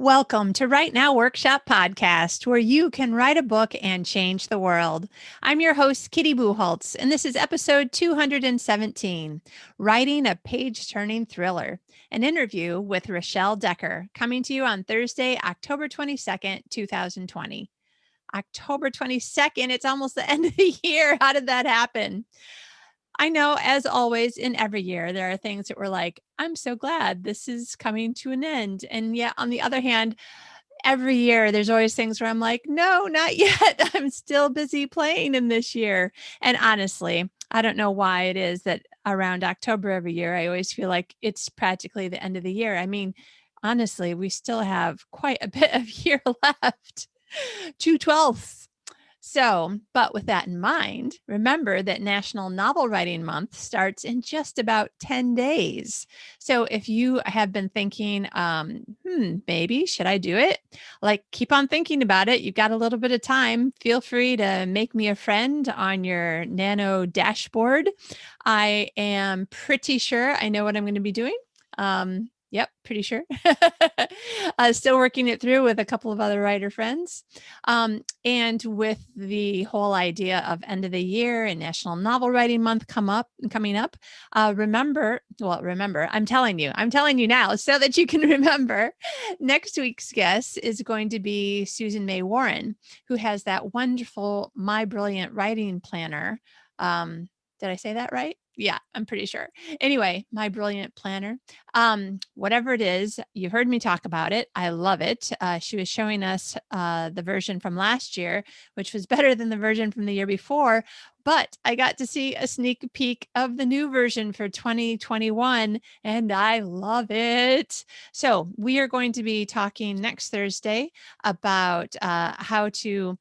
Welcome to Write Now Workshop Podcast, where you can write a book and change the world. I'm your host, Kitty Bucholtz, and this is episode 217, Writing a Page-Turning Thriller, an interview with Rachelle Dekker, coming to you on Thursday, October 22nd, 2020. October 22nd, it's almost the end of the year. How did that happen? I know, as always, in every year, there are things that we're like, I'm so glad this is coming to an end. And yet, on the other hand, every year, there's always things where I'm like, no, not yet. I'm still busy playing in this year. And honestly, I don't know why it is that around October every year, I always feel like it's practically the end of the year. I mean, honestly, we still have quite a bit of year left, 2/12. So, but with that in mind, remember that National Novel Writing Month starts in just about 10 days. So if you have been thinking, maybe should I do it? Like, keep on thinking about it. You've got a little bit of time. Feel free to make me a friend on your Nano dashboard. I am pretty sure I know what I'm going to be doing. Yep, pretty sure. Still working it through with a couple of other writer friends. And with the whole idea of end of the year and National Novel Writing Month coming up, remember, I'm telling you now so that you can remember, next week's guest is going to be Susan May Warren, who has that wonderful My Brilliant Writing Planner. Did I say that right? Yeah, I'm pretty sure. Anyway, My Brilliant Planner. Whatever it is, you've heard me talk about it. I love it. She was showing us the version from last year, which was better than the version from the year before. But I got to see a sneak peek of the new version for 2021, and I love it. So we are going to be talking next Thursday about how to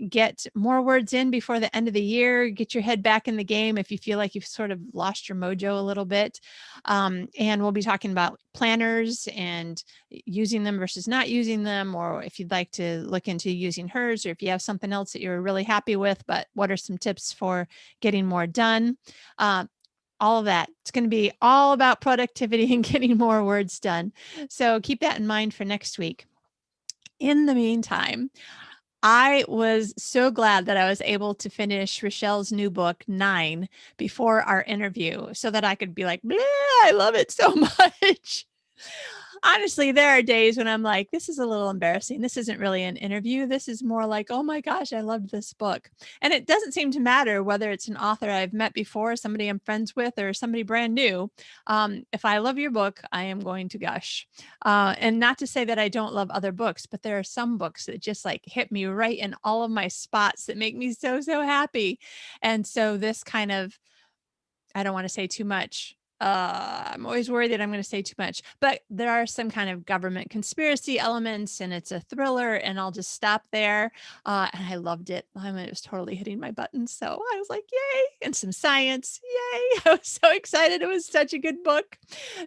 get more words in before the end of the year, get your head back in the game if you feel like you've sort of lost your mojo a little bit. And we'll be talking about planners and using them versus not using them, or if you'd like to look into using hers, or if you have something else that you're really happy with, but what are some tips for getting more done? All of that. It's going to be all about productivity and getting more words done. So keep that in mind for next week. In the meantime, I was so glad that I was able to finish Rachelle's new book, 9, before our interview so that I could be like, I love it so much. Honestly, there are days when I'm like, this is a little embarrassing. This isn't really an interview. This is more like, oh my gosh, I loved this book. And it doesn't seem to matter whether it's an author I've met before, somebody I'm friends with, or somebody brand new. If I love your book, I am going to gush. And not to say that I don't love other books, but there are some books that just like hit me right in all of my spots that make me so, so happy. And so this kind of, I don't want to say too much. I'm always worried that I'm going to say too much, but there are some kind of government conspiracy elements, and it's a thriller, and I'll just stop there. And I loved it. I mean, it was totally hitting my buttons. So I was like, yay, and some science. Yay. I was so excited. It was such a good book.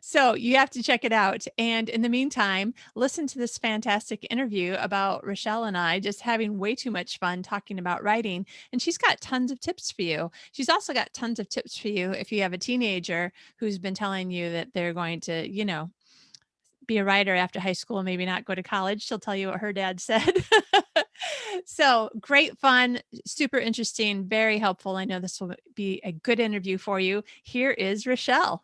So you have to check it out. And in the meantime, listen to this fantastic interview about Rachelle and I just having way too much fun talking about writing. And she's got tons of tips for you. She's also got tons of tips for you if you have a teenager who's been telling you that they're going to, be a writer after high school and maybe not go to college. She'll tell you what her dad said. So great fun, super interesting, very helpful. I know this will be a good interview for you. Here is Rachelle.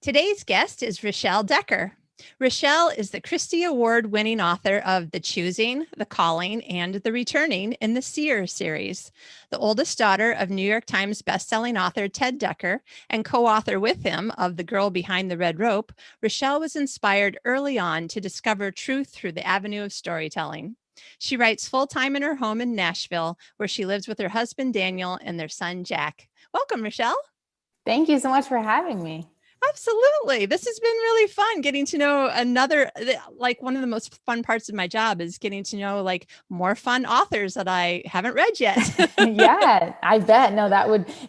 Today's guest is Rachelle Dekker. Rachelle is the Christie Award-winning author of The Choosing, The Calling, and The Returning in the Seer series. The oldest daughter of New York Times bestselling author Ted Dekker and co-author with him of The Girl Behind the Red Rope, Rachelle was inspired early on to discover truth through the avenue of storytelling. She writes full-time in her home in Nashville, where she lives with her husband Daniel and their son Jack. Welcome, Rachelle. Thank you so much for having me. Absolutely. This has been really fun getting to know one of the most fun parts of my job is getting to know like more fun authors that I haven't read yet. Yeah, I bet. No,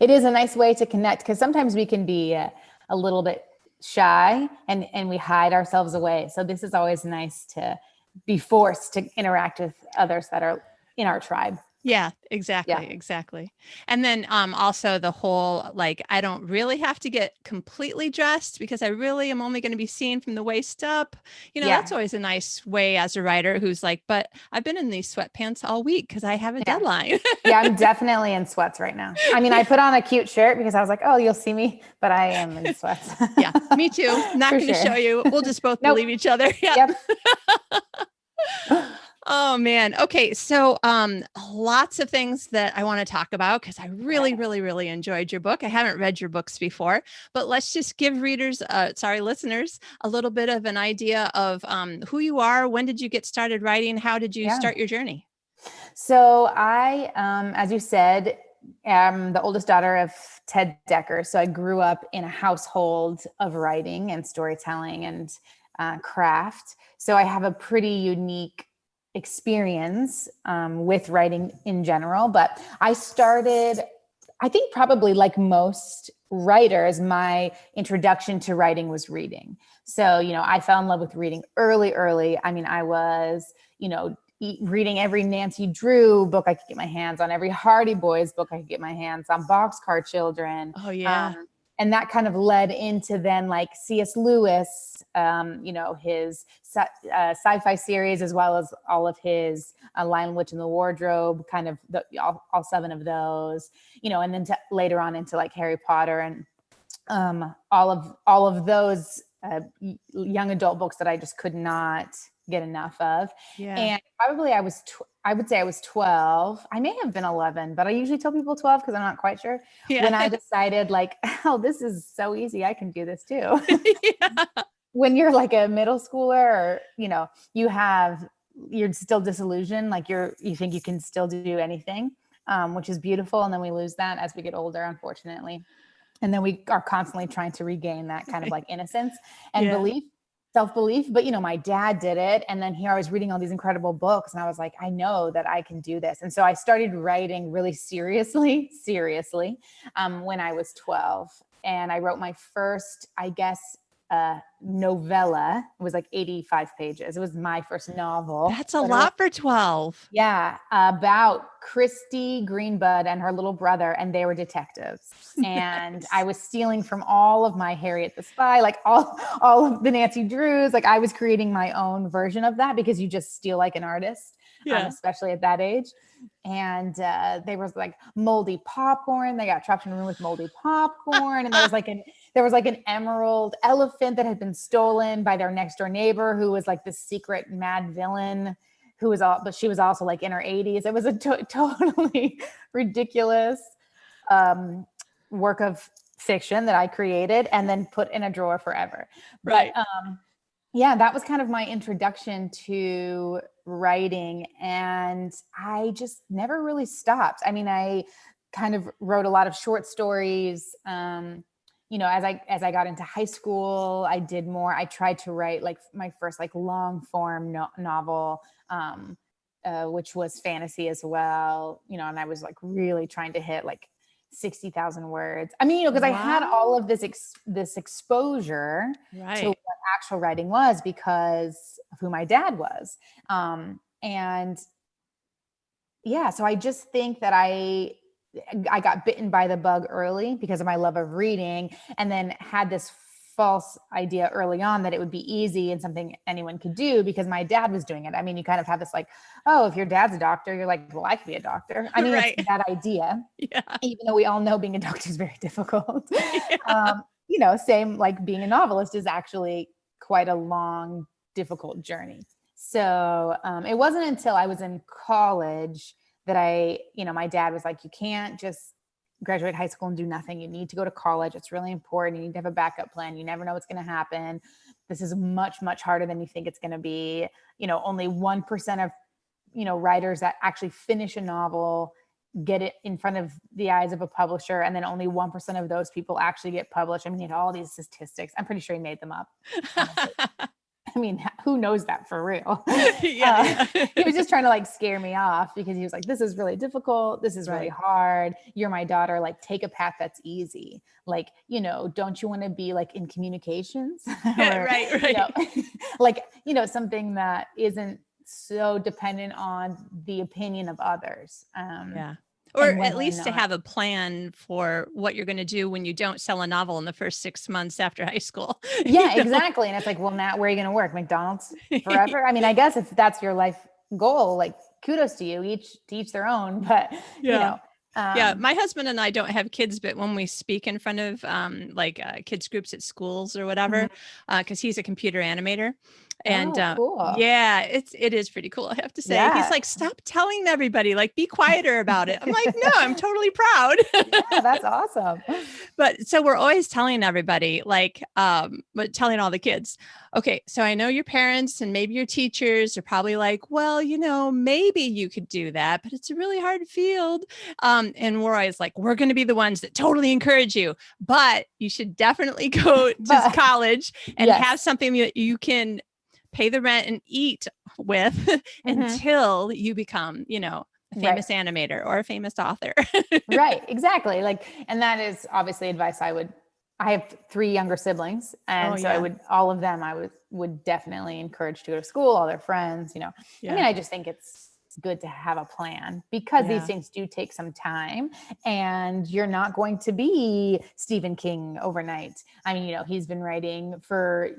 it is a nice way to connect, because sometimes we can be a little bit shy and we hide ourselves away. So this is always nice to be forced to interact with others that are in our tribe. Yeah, Yeah. exactly. And then also the whole like I don't really have to get completely dressed because I really am only going to be seen from the waist up. That's Yeah. always a nice way as a writer who's like, but I've been in these sweatpants all week because I have a Yeah. deadline. Yeah. I'm definitely in sweats right now. I mean, I put on a cute shirt because I was like, oh, you'll see me, but I am in sweats. Yeah, me too. Not For going to show sure. you. We'll just both Nope. believe each other. Yeah. Yep. Oh man. Okay. So lots of things that I want to talk about because I really, really, really enjoyed your book. I haven't read your books before, but let's just give readers, listeners, a little bit of an idea of who you are. When did you get started writing? How did you Yeah. start your journey? So I, as you said, am the oldest daughter of Ted Dekker. So I grew up in a household of writing and storytelling and craft. So I have a pretty unique experience with writing in general. But I started, I think probably like most writers, my introduction to writing was reading. So, I fell in love with reading early. I mean, I was, reading every Nancy Drew book I could get my hands on, every Hardy Boys book I could get my hands on, Boxcar Children. Oh yeah. And that kind of led into then like C.S. Lewis, his sci-fi series, as well as all of his Lion, Witch, and the Wardrobe, kind of all 7 of those, and then later on into like Harry Potter and all of those young adult books that I just could not get enough of. Yeah. And probably I would say I was 12. I may have been 11, but I usually tell people 12 because I'm not quite sure. Yeah. When I decided like, oh, this is so easy. I can do this too. Yeah. When you're like a middle schooler or, you're still disillusioned. Like you think you can still do anything, which is beautiful. And then we lose that as we get older, unfortunately. And then we are constantly trying to regain that kind of like innocence and belief, self-belief. But, my dad did it. And then here I was reading all these incredible books and I was like, I know that I can do this. And so I started writing really seriously, when I was 12. And I wrote my first, I guess, novella. It was like 85 pages. It was my first novel. That's a lot for 12. Yeah, about Christy Greenbud and her little brother, and they were detectives. And Nice. I was stealing from all of my Harriet the Spy, like all of the Nancy Drews. Like I was creating my own version of that because you just steal like an artist, especially at that age. And they was like moldy popcorn. They got trapped in a room with moldy popcorn, and there was like an emerald elephant that had been stolen by their next door neighbor, who was like this secret mad villain. But she was also like in her 80s. It was a totally ridiculous work of fiction that I created and then put in a drawer forever. Right. But that was kind of my introduction to writing. And I just never really stopped. I mean, I kind of wrote a lot of short stories. As I got into high school, I did more. I tried to write like my first like long form novel, which was fantasy as well, and I was like really trying to hit like 60,000 words. I mean, because I had all of this exposure to what actual writing was because of who my dad was. So I just think that I got bitten by the bug early because of my love of reading, and then had this false idea early on that it would be easy and something anyone could do because my dad was doing it. I mean, you kind of have this like, oh, if your dad's a doctor, you're like, well, I could be a doctor. I mean, It's that idea, even though we all know being a doctor is very difficult. Same like being a novelist is actually quite a long, difficult journey. So it wasn't until I was in college that my dad was like, you can't just graduate high school and do nothing. You need to go to college. It's really important. You need to have a backup plan. You never know what's going to happen. This is much, much harder than you think it's going to be. Only 1% of, writers that actually finish a novel get it in front of the eyes of a publisher. And then only 1% of those people actually get published. I mean, all these statistics. I'm pretty sure he made them up. I mean, who knows that for real? He was just trying to like scare me off because he was like, this is really difficult. This is really hard. You're my daughter. Like, take a path that's easy. Like, don't you want to be like in communications? Or, right. something that isn't so dependent on the opinion of others. Yeah. Or And at whether or least to not, have a plan for what you're going to do when you don't sell a novel in the first 6 months after high school. yeah, exactly. And it's like, well, now where are you going to work? McDonald's forever? I mean, I guess if that's your life goal, like kudos to you, to each their own, but Yeah. Yeah, um, my husband and I don't have kids, but when we speak in front of kids groups at schools or whatever, because he's a computer animator, and oh, cool. yeah, it is pretty cool, I have to say. He's Yeah. like, stop telling everybody, like, be quieter about it. I'm like, no, I'm totally proud. Yeah, that's awesome. But so we're always telling everybody, like, but telling all the kids, okay, so I know your parents and maybe your teachers are probably like, well, maybe you could do that, but it's a really hard field. And we're always like, we're going to be the ones that totally encourage you, but you should definitely go to college and have something that you can pay the rent and eat with until you become, a famous animator or a famous author. Right. Exactly. Like, and that is obviously advice I have 3 younger siblings. And all of them, I would definitely encourage to go to school, all their friends, I mean, I just think it's good to have a plan because these things do take some time and you're not going to be Stephen King overnight. I mean, he's been writing for,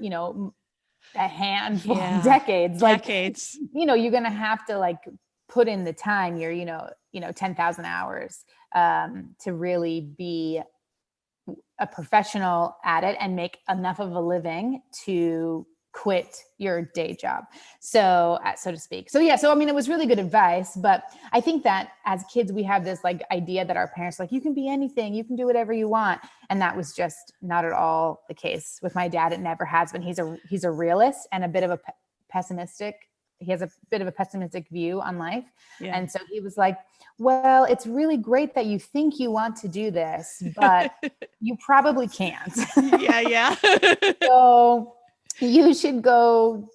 a handful of decades. Decades. You're going to have to like put in the time, your 10,000 hours to really be a professional at it and make enough of a living to quit your day job. So to speak. So I mean, it was really good advice, but I think that as kids, we have this like idea that our parents are like, you can be anything, you can do whatever you want. And that was just not at all the case with my dad. It never has been. He's a realist and a bit of a pessimistic. He has a bit of a pessimistic view on life. Yeah. And so he was like, well, it's really great that you think you want to do this, but you probably can't. Yeah. So you should go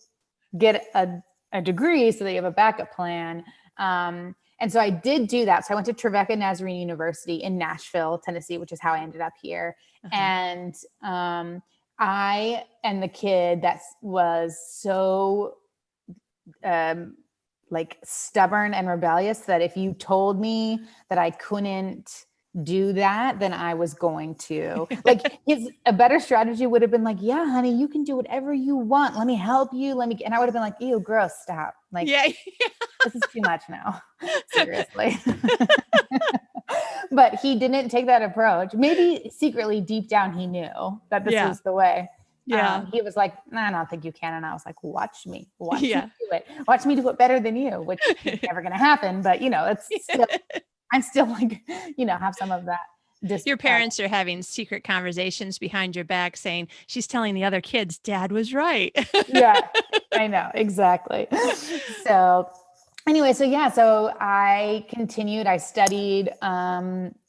get a degree so that you have a backup plan. And so I did do that. So I went to Trevecca Nazarene University in Nashville, Tennessee, which is how I ended up here. And I am the kid that was so like stubborn and rebellious that if you told me that I couldn't do that, then I was going to like a better strategy would have been like, yeah, honey, you can do whatever you want. Let me help you. And I would have been like, ew, gross, stop. Like, this is too much now. Seriously. But he didn't take that approach. Maybe secretly deep down, he knew that this was the way. Yeah. He was like, nah, I don't think you can. And I was like, watch me do it. Watch me do it better than you, which is never going to happen. But it's still, I'm still like, have some of that. Your parents are having secret conversations behind your back saying, she's telling the other kids dad was right. Yeah, I know. Exactly. So anyway, so I continued, I studied,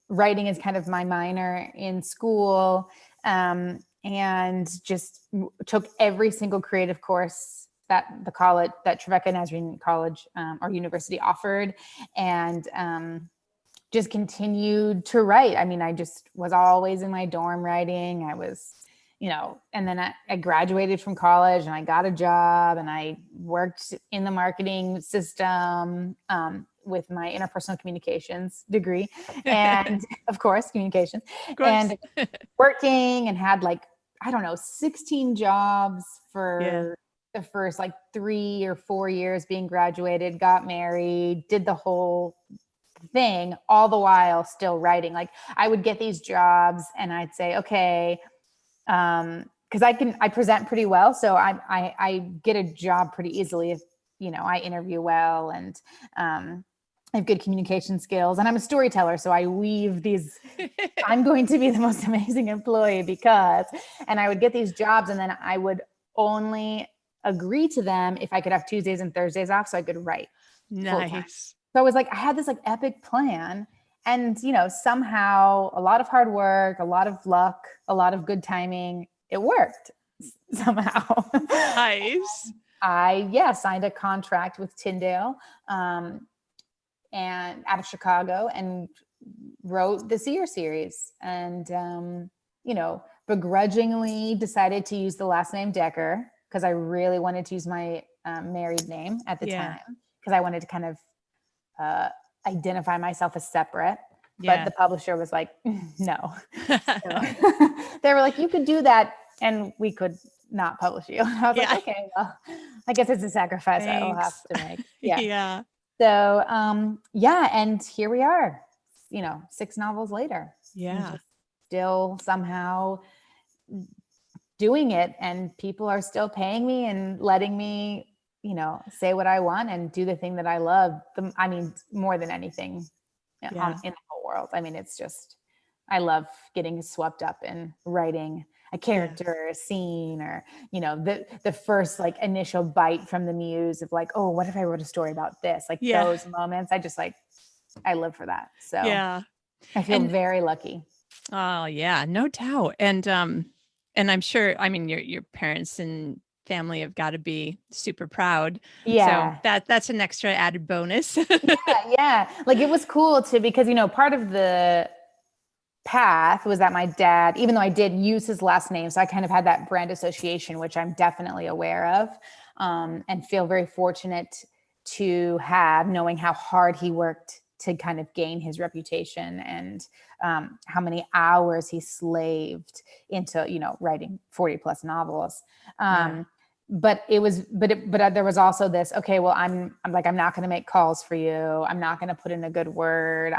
writing is kind of my minor in school. And just took every single creative course that Trevecca Nazarene College or university offered, and just continued to write. I mean, I just was always in my dorm writing. I was, and then I graduated from college and I got a job and I worked in the marketing system with my interpersonal communications degree, and of course, communications, and working and had 16 jobs for the first 3 or 4 years being graduated, got married, did the whole thing, all the while still writing. Like I would get these jobs and I'd say, okay, because I present pretty well. So I get a job pretty easily if, I interview well and I have good communication skills and I'm a storyteller. So I weave these, I'm going to be the most amazing employee because, and I would get these jobs and then I would only agree to them if I could have Tuesdays and Thursdays off so I could write. Nice. So I was like, I had this epic plan and, somehow a lot of hard work, a lot of luck, a lot of good timing. It worked somehow. Nice. I signed a contract with Tyndale, and out of Chicago and wrote the Seer series and, begrudgingly decided to use the last name Dekker because I really wanted to use my married name at the Yeah. time, because I wanted to kind of identify myself as separate. But Yeah. the publisher was like, no. So they were like, you could do that and we could not publish you. I was Yeah. like, okay, well, I guess it's a sacrifice I'll have Thanks. to make. Yeah. Yeah. So, yeah. And here we are, 6 novels later. Yeah. Just still somehow doing it, and people are still paying me and letting me, say what I want and do the thing that I love. I mean, more than anything in the whole world. I mean, it's just, I love getting swept up in writing a character or a scene, or, the first like initial bite from the muse of like, oh, what if I wrote a story about this? Like those moments, I live for that. So I feel very lucky. Oh yeah, no doubt. And I'm sure, I mean, your parents and family have got to be super proud. Yeah. So that's an extra added bonus. Yeah. Like it was cool too, because, part of the path was that my dad, even though I did use his last name, so I kind of had that brand association, which I'm definitely aware of, and feel very fortunate to have, knowing how hard he worked to kind of gain his reputation, and how many hours he slaved into, writing 40 plus novels. But there was also this, okay, well, I'm not going to make calls for you. I'm not going to put in a good word.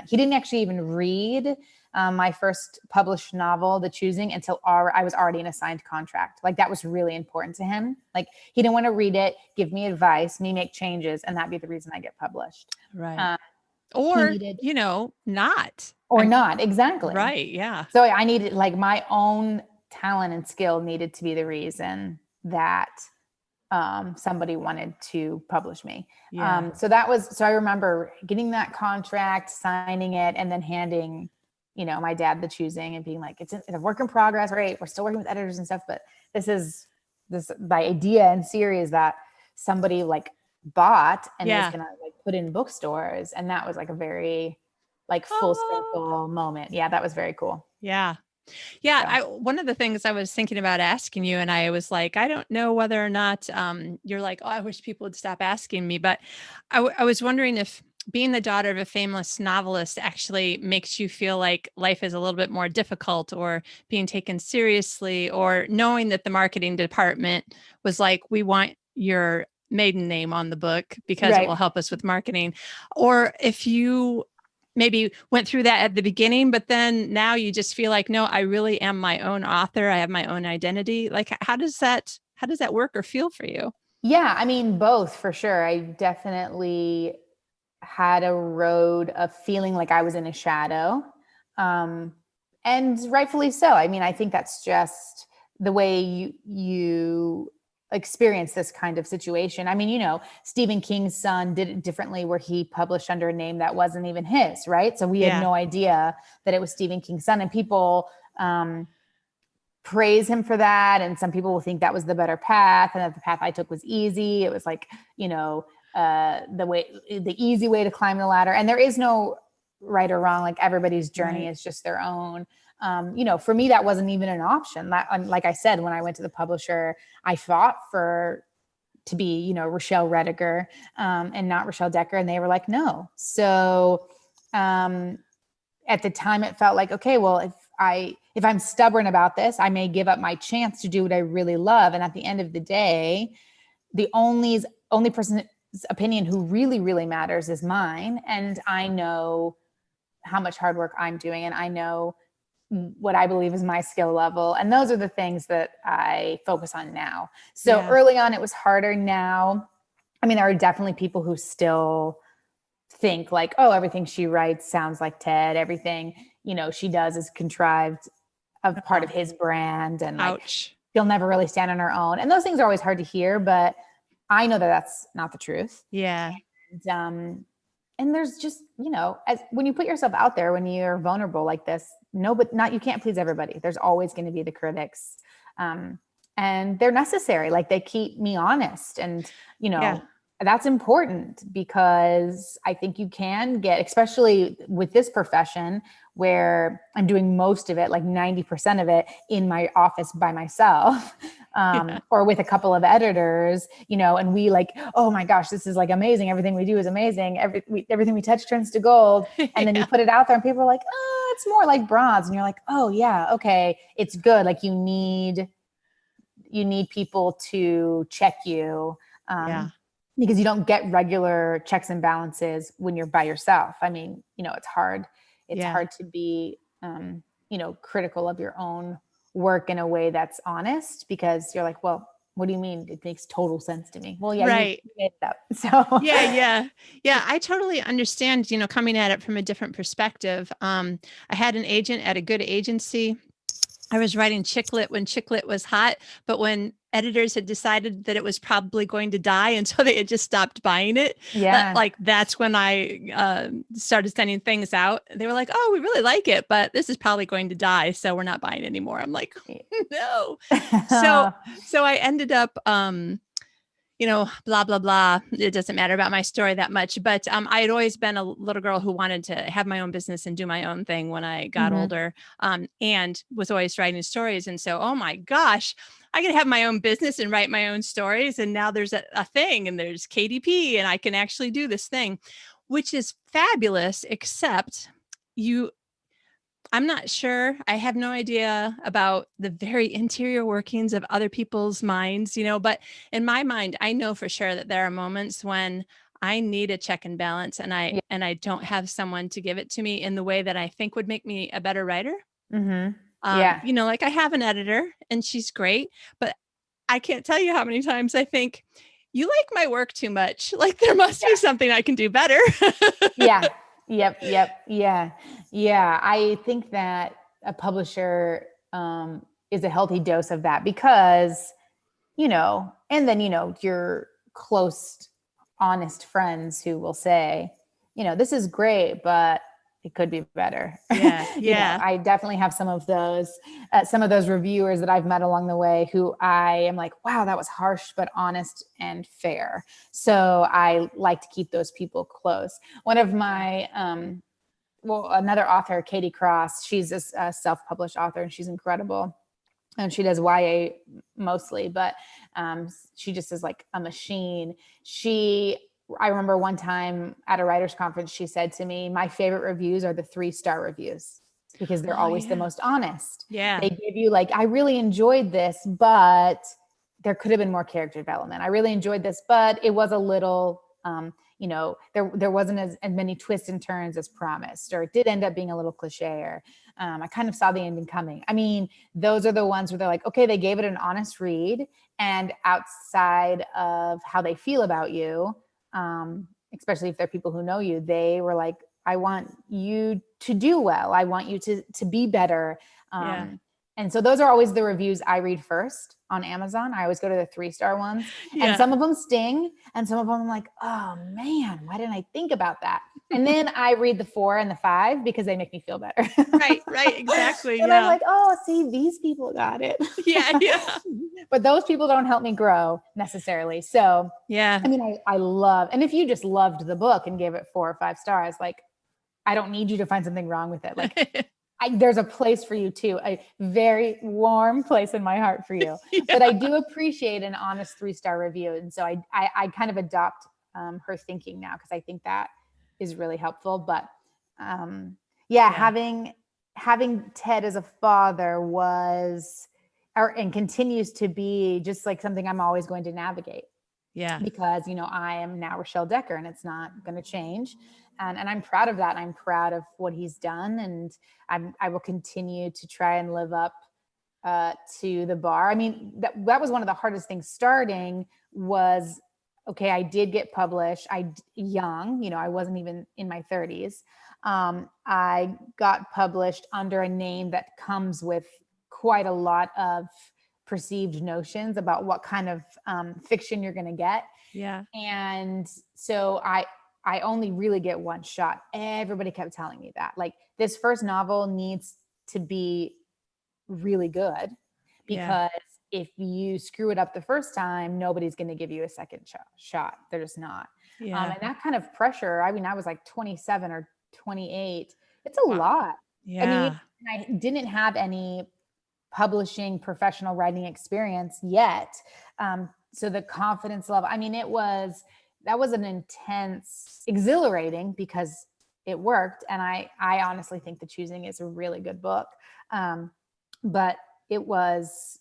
He didn't actually even read my first published novel, The Choosing, until I was already in a signed contract. Like that was really important to him. Like he didn't want to read it, give me advice, me make changes, and that'd be the reason I get published. Right. Or, not. Not. Exactly. Right. Yeah. So I needed, like, my own talent and skill needed to be the reason that somebody wanted to publish me. Yeah. So I remember getting that contract, signing it, and then handing, my dad The Choosing, and being like, it's a work in progress, right? We're still working with editors and stuff, but the idea and series that somebody like bought and is gonna like put in bookstores. And that was like a very like full circle moment. Yeah, that was very cool. Yeah. Yeah. One of the things I was thinking about asking you, and I was like, I don't know whether or not you're like, oh, I wish people would stop asking me. But I was wondering if being the daughter of a famous novelist actually makes you feel like life is a little bit more difficult, or being taken seriously, or knowing that the marketing department was like, we want your maiden name on the book because it will help us with marketing. Or if you maybe went through that at the beginning, but then now you just feel like, no, I really am my own author. I have my own identity. Like, how does that work or feel for you? Yeah, I mean, both for sure. I definitely had a road of feeling like I was in a shadow. And rightfully so. I mean, I think that's just the way you experience this kind of situation. I mean, Stephen King's son did it differently, where he published under a name that wasn't even his, right? So we had no idea that it was Stephen King's son, and people praise him for that. And some people will think that was the better path, and that the path I took was easy. It was like, the easy way to climb the ladder. And there is no right or wrong. Like everybody's journey is just their own. For me, that wasn't even an option. Like I said, when I went to the publisher, I fought to be, Rachelle Dekker, and not Rachelle Dekker. And they were like, no. So, at the time it felt like, okay, well, if I'm stubborn about this, I may give up my chance to do what I really love. And at the end of the day, the only person's opinion who really, really matters is mine. And I know how much hard work I'm doing, and I know what I believe is my skill level. And those are the things that I focus on now. So early on, it was harder. Now, I mean, there are definitely people who still think like, oh, everything she writes sounds like Ted. Everything, she does is contrived of part of his brand. And like, she'll never really stand on her own. And those things are always hard to hear, but I know that that's not the truth. Yeah. And there's just, when you put yourself out there, when you're vulnerable like this, you can't please everybody. There's always going to be the critics. And they're necessary. Like they keep me honest. And, that's important because I think you can get, especially with this profession where I'm doing most of it, like 90% of it in my office by myself, or with a couple of editors, and we like, oh my gosh, this is like amazing. Everything we do is amazing. Everything we touch turns to gold. And then you put it out there and people are like, oh, it's more like bronze. And you're like, oh yeah, okay. It's good. Like you need people to check you. Because you don't get regular checks and balances when you're by yourself. I mean, it's hard. It's hard to be, critical of your own work in a way that's honest, because you're like, well, what do you mean? It makes total sense to me. Well, yeah, right. You made it up. So Yeah. I totally understand, coming at it from a different perspective. I had an agent at a good agency. I was writing chick lit when chick lit was hot, but when editors had decided that it was probably going to die, and so they had just stopped buying it. yeah, Like that's when I started sending things out. They were like, "Oh, we really like it, but this is probably going to die, so we're not buying anymore." I'm like, "No." So I ended up blah, blah, blah. It doesn't matter about my story that much. But I had always been a little girl who wanted to have my own business and do my own thing when I got older, and was always writing stories. And so, oh my gosh, I can have my own business and write my own stories. And now there's a thing, and there's KDP, and I can actually do this thing, which is fabulous, except I'm not sure. I have no idea about the very interior workings of other people's minds, but in my mind, I know for sure that there are moments when I need a check and balance, and I don't have someone to give it to me in the way that I think would make me a better writer. Like I have an editor and she's great, but I can't tell you how many times I think, you like my work too much. Like there must be something I can do better. yeah. Yep. Yeah. I think that a publisher is a healthy dose of that, because, and then, your close, honest friends who will say, this is great, but it could be better. Yeah. I definitely have some of those reviewers that I've met along the way who I am like, wow, that was harsh, but honest and fair. So I like to keep those people close. One of my, another author, Katie Cross, she's a self-published author and she's incredible. And she does YA mostly, but she just is like a machine. I remember one time at a writer's conference, she said to me, my favorite reviews are the 3-star reviews, because they're always the most honest. Yeah. They give you like, I really enjoyed this, but there could have been more character development. I really enjoyed this, but it was a little, there wasn't as many twists and turns as promised, or it did end up being a little cliche, or I kind of saw the ending coming. I mean, those are the ones where they're like, okay, they gave it an honest read, and outside of how they feel about you, especially if they're people who know you, they were like, I want you to do well. I want you to be better. And so those are always the reviews I read first on Amazon. I always go to the 3-star ones, and some of them sting, and some of them I'm like, oh man, why didn't I think about that? And then I read the 4 and the 5 because they make me feel better. Right. Exactly. And I'm like, oh, see, these people got it. Yeah. But those people don't help me grow necessarily. So yeah. I mean, I love, and if you just loved the book and gave it 4 or 5 stars, like, I don't need you to find something wrong with it. Like, there's a place for you too, a very warm place in my heart for you. But I do appreciate an honest 3-star review. And so I kind of adopt her thinking now, because I think that is really helpful. But having Ted as a father was, and continues to be, just like something I'm always going to navigate. Yeah. Because, I am now Rachelle Dekker, and it's not going to change. And I'm proud of that. And I'm proud of what he's done. And I will continue to try and live up to the bar. I mean, that was one of the hardest things starting was, okay, I did get published. Young, I wasn't even in my 30s. I got published under a name that comes with quite a lot of perceived notions about what kind of fiction you're going to get. Yeah. And so I only really get one shot. Everybody kept telling me that, like, this first novel needs to be really good, because if you screw it up the first time, nobody's going to give you a second shot. They're just not. Yeah. And that kind of pressure, I mean, I was like 27 or 28. It's a lot. I mean, Yeah. I didn't have any publishing professional writing experience yet. So the confidence level, I mean, that was an intense, exhilarating because it worked. And I honestly think The Choosing is a really good book. But it was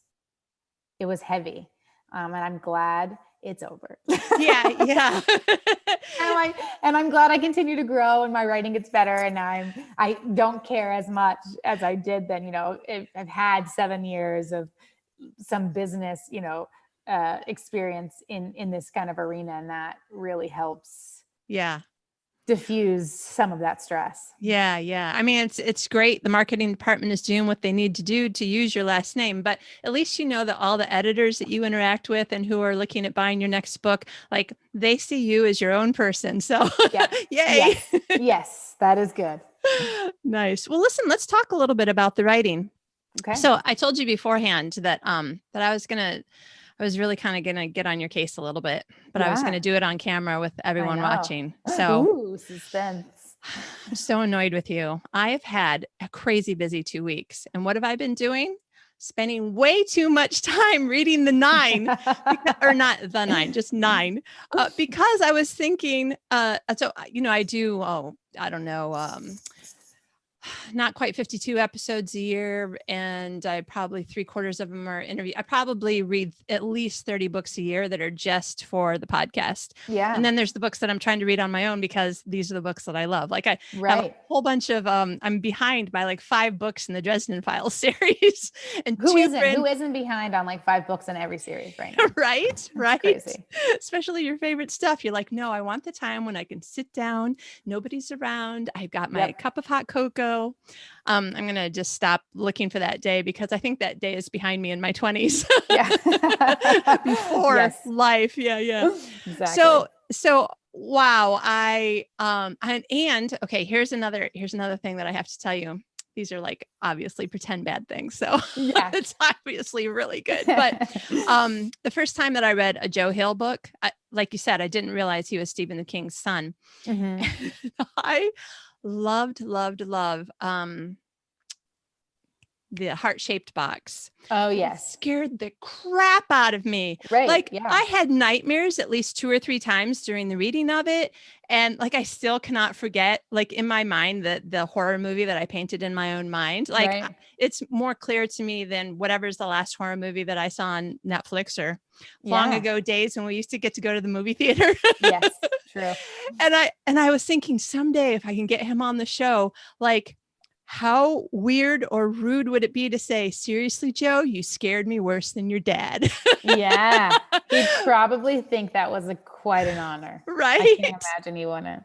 heavy. And I'm glad it's over. Yeah. Yeah. and I'm glad I continue to grow and my writing gets better. And I don't care as much as I did then. I've had 7 years of some business, experience in this kind of arena, and that really helps Yeah. diffuse some of that stress. Yeah. Yeah. I mean, it's great. The marketing department is doing what they need to do to use your last name, but at least you know that all the editors that you interact with and who are looking at buying your next book, like they see you as your own person. So yay. Yes, that is good. Nice. Well, listen, let's talk a little bit about the writing. Okay. So I told you beforehand that I was really kind of going to get on your case a little bit, but I was going to do it on camera with everyone watching. So ooh, suspense. I'm so annoyed with you. I've had a crazy busy 2 weeks. And what have I been doing? Spending way too much time reading the 9, or not the 9, just 9, because I was thinking, I do, I don't know, not quite 52 episodes a year. And I probably 3/4 of them are interview. I probably read at least 30 books a year that are just for the podcast. Yeah. And then there's the books that I'm trying to read on my own because these are the books that I love. Like I have a whole bunch of, I'm behind by like 5 books in the Dresden Files series. And who isn't behind on like 5 books in every series right now? Right. Right. Crazy. Especially your favorite stuff. You're like, no, I want the time when I can sit down. Nobody's around. I've got my cup of hot cocoa. I'm going to just stop looking for that day because I think that day is behind me in my 20s. Before life. Yeah. Yeah. Exactly. So wow. Okay, here's another thing that I have to tell you. These are like obviously pretend bad things. So it's obviously really good. But the first time that I read a Joe Hill book, like you said, I didn't realize he was Stephen King's son. Mm-hmm. I loved the heart-shaped box. Oh yes. It scared the crap out of me. Right. I had nightmares at least 2 or 3 times during the reading of it. And like, I still cannot forget, like in my mind, the horror movie that I painted in my own mind. Like it's more clear to me than whatever's the last horror movie that I saw on Netflix or long ago days when we used to get to go to the movie theater. Yes, true. And I was thinking someday if I can get him on the show, like, how weird or rude would it be to say, seriously, Joe, you scared me worse than your dad? Yeah. He'd probably think that was quite an honor. Right. I can't imagine he wouldn't.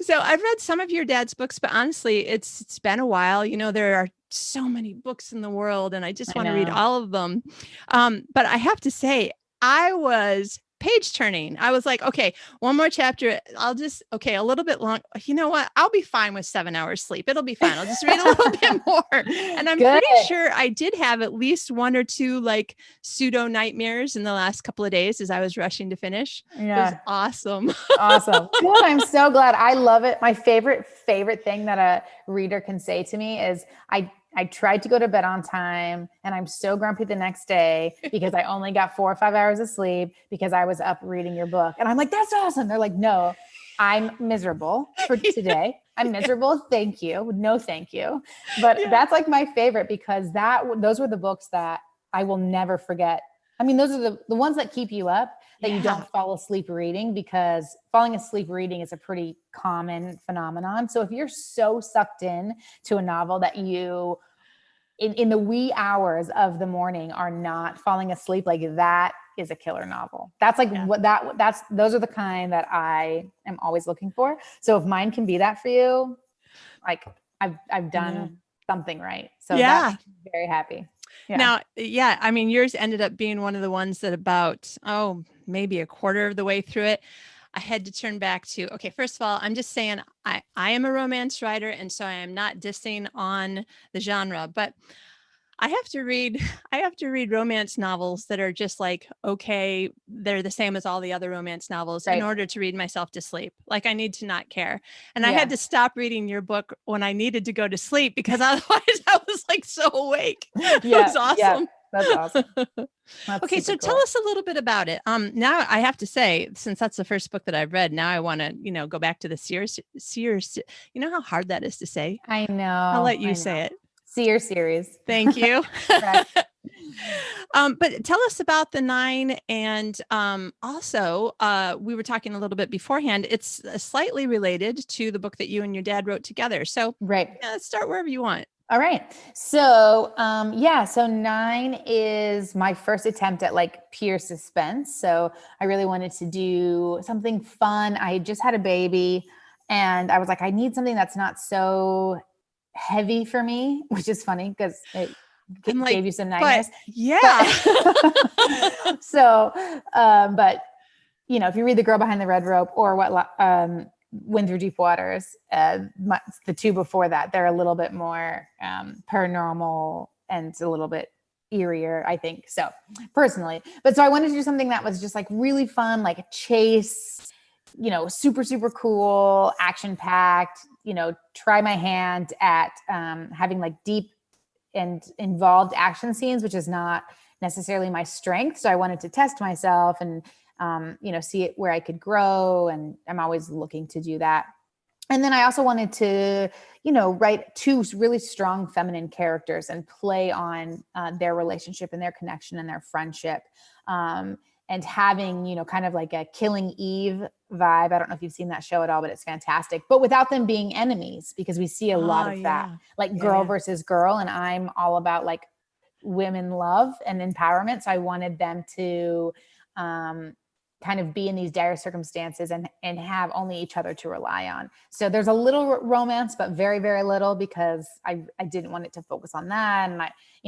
So I've read some of your dad's books, but honestly, it's been a while. There are so many books in the world and I just want to read all of them. But I have to say, I was page turning. I was like, okay, one more chapter. A little bit long. You know what? I'll be fine with 7 hours sleep. It'll be fine. I'll just read a little bit more. And I'm pretty sure I did have at least 1 or 2 like pseudo nightmares in the last couple of days as I was rushing to finish. Yeah. It was awesome. Awesome. Good. I'm so glad. I love it. My favorite thing that a reader can say to me is I tried to go to bed on time and I'm so grumpy the next day because I only got 4 or 5 hours of sleep because I was up reading your book. And I'm like, that's awesome. They're like, no, I'm miserable for today. I'm miserable. Thank you. No, thank you. But that's like my favorite because those were the books that I will never forget. I mean, those are the ones that keep you up, that you don't fall asleep reading, because falling asleep reading is a pretty common phenomenon. So if you're so sucked in to a novel that you, in the wee hours of the morning, are not falling asleep, like that is a killer novel. That's like those are the kind that I am always looking for. So if mine can be that for you, like I've done something right. So that makes me very happy. Yeah. Now, I mean, yours ended up being one of the ones that about, maybe a quarter of the way through it, I had to turn back to, okay, first of all, I'm just saying I am a romance writer. And so I am not dissing on the genre, but I have to read romance novels that are just like, okay, they're the same as all the other romance novels in Right. order to read myself to sleep. Like I need to not care. And I Yeah. had to stop reading your book when I needed to go to sleep because otherwise I was like so awake. It was Yeah. awesome. That's awesome. That's Okay, super so tell cool. us a little bit about it. Now I have to say, since that's the first book that I've read, now I want to, go back to the Sears. You know how hard that is to say? I I'll let know. you say it. See your series. Thank you. Correct. But tell us about the 9, and also we were talking a little bit beforehand. It's slightly related to the book that you and your dad wrote together. So Right. yeah, let's start wherever you want. All right. So, so 9 is my first attempt at like pure suspense. So I really wanted to do something fun. I had just had a baby and I was like, I need something that's not so heavy for me, which is funny because it I'm like, gave you some but nightmares. yeah. So, but if you read The Girl Behind the Red Rope or Wind Through Deep Waters, the 2 before that, they're a little bit more paranormal and a little bit eerier, I think. So personally, so I wanted to do something that was just like really fun, like a chase, super, super cool, action packed, try my hand at having like deep and involved action scenes, which is not necessarily my strength. So I wanted to test myself and, see it where I could grow. And I'm always looking to do that. And then I also wanted to, write 2 really strong feminine characters and play on their relationship and their connection and their friendship. And having, kind of like a Killing Eve vibe. I don't know if you've seen that show at all, but it's fantastic. But without them being enemies, because we see a lot of that, like girl versus girl. And I'm all about like women love and empowerment. So I wanted them to kind of be in these dire circumstances and have only each other to rely on. So there's a little romance, but very, very little, because I didn't want it to focus on that. And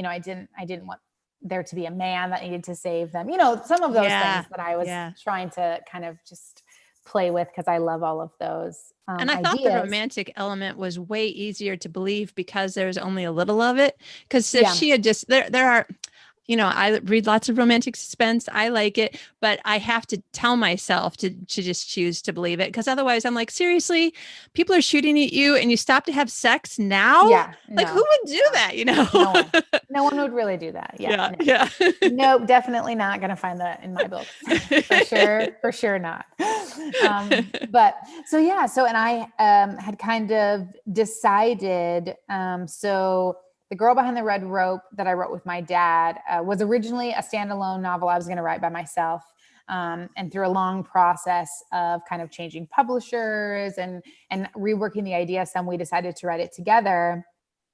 I didn't want there to be a man that needed to save them. Some of those things that I was trying to kind of just play with, because I love all of those and I thought the romantic element was way easier to believe because there's only a little of it. Because if she had just, there are, I read lots of romantic suspense. I like it, but I have to tell myself to just choose to believe it. Because otherwise I'm like, seriously, people are shooting at you and you stop to have sex now? Yeah. Like who would do that? No one would really do that. Yeah. Nope, definitely not going to find that in my books. For sure not. And I had kind of decided, so The Girl Behind the Red Rope that I wrote with my dad was originally a standalone novel I was going to write by myself. And through a long process of kind of changing publishers and reworking the idea some, we decided to write it together.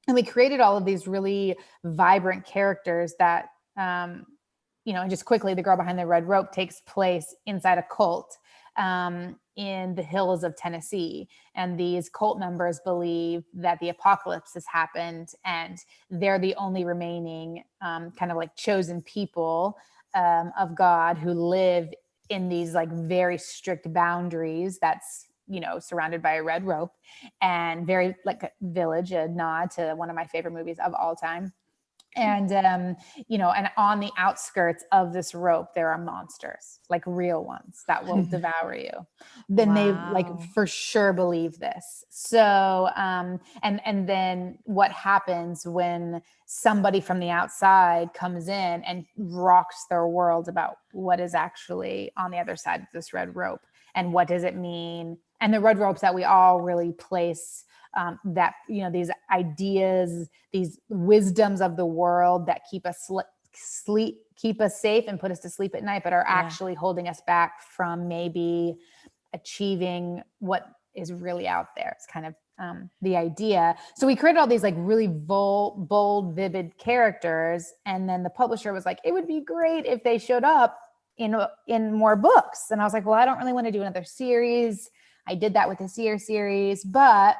And we created all of these really vibrant characters that, and just quickly, The Girl Behind the Red Rope takes place inside a cult in the hills of Tennessee. And these cult members believe that the apocalypse has happened and they're the only remaining kind of like chosen people of God who live in these like very strict boundaries that's, surrounded by a red rope, and very like a village, a nod to one of my favorite movies of all time. And, and on the outskirts of this rope, there are monsters, like real ones that will devour you. Then they like for sure believe this. So, and then what happens when somebody from the outside comes in and rocks their world about what is actually on the other side of this red rope and what does it mean? And the red ropes that we all really place that, these ideas, these wisdoms of the world that keep us keep us safe and put us to sleep at night, but are actually holding us back from maybe achieving what is really out there. It's kind of the idea. So we created all these like really bold, vivid characters. And then the publisher was like, it would be great if they showed up in more books. And I was like, well, I don't really want to do another series. I did that with the Seer series, but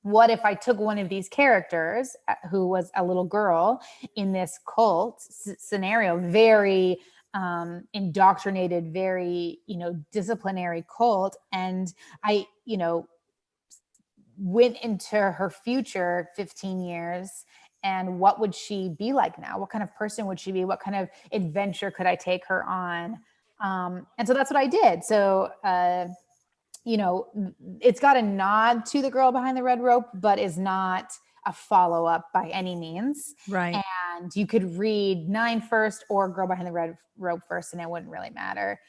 what if I took one of these characters who was a little girl in this cult scenario, very indoctrinated, very, disciplinary cult. And I, went into her future 15 years and what would she be like now? What kind of person would she be? What kind of adventure could I take her on? And so that's what I did. So, it's got a nod to The Girl Behind the Red Rope, but is not a follow-up by any means. Right. And you could read 9 first or Girl Behind the Red Rope first, and it wouldn't really matter.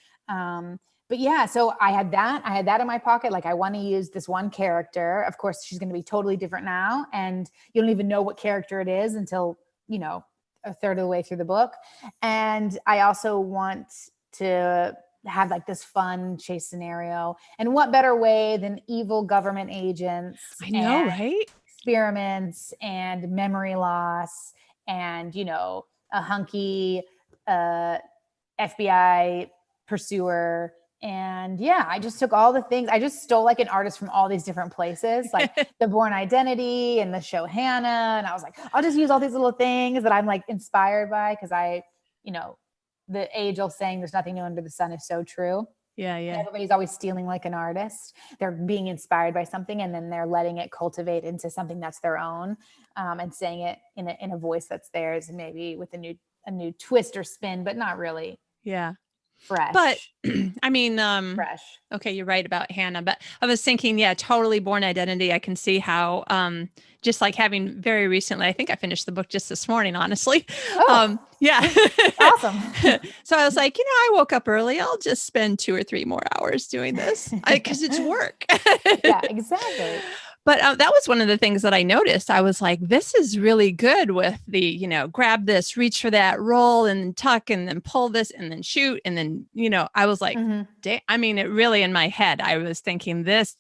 But yeah, so I had that in my pocket. Like, I want to use this one character. Of course, she's going to be totally different now. And you don't even know what character it is until, a third of the way through the book. And I also want to have like this fun chase scenario. And what better way than evil government agents I know, right? experiments and memory loss and, a hunky FBI pursuer. And yeah, I just took all the things. I just stole like an artist from all these different places, like the Bourne Identity and the show Hannah. And I was like, I'll just use all these little things that I'm like inspired by, because the age-old saying, there's nothing new under the sun, is so true. Yeah. Everybody's always stealing like an artist. They're being inspired by something, and then they're letting it cultivate into something that's their own, and saying it in a voice that's theirs, and maybe with a new twist or spin, but not really. Yeah. Fresh. But I mean, fresh. Okay, you're right about Hannah, but I was thinking, yeah, totally Born Identity. I can see how, just like having very recently, I think I finished the book just this morning, honestly. Oh, yeah. Awesome. So I was like, I woke up early. I'll just spend 2 or 3 more hours doing this because it's work. Yeah, exactly. But that was one of the things that I noticed. I was like, this is really good with the, grab this, reach for that, roll and then tuck and then pull this and then shoot. And then, I was like, I mean, it really in my head, I was thinking this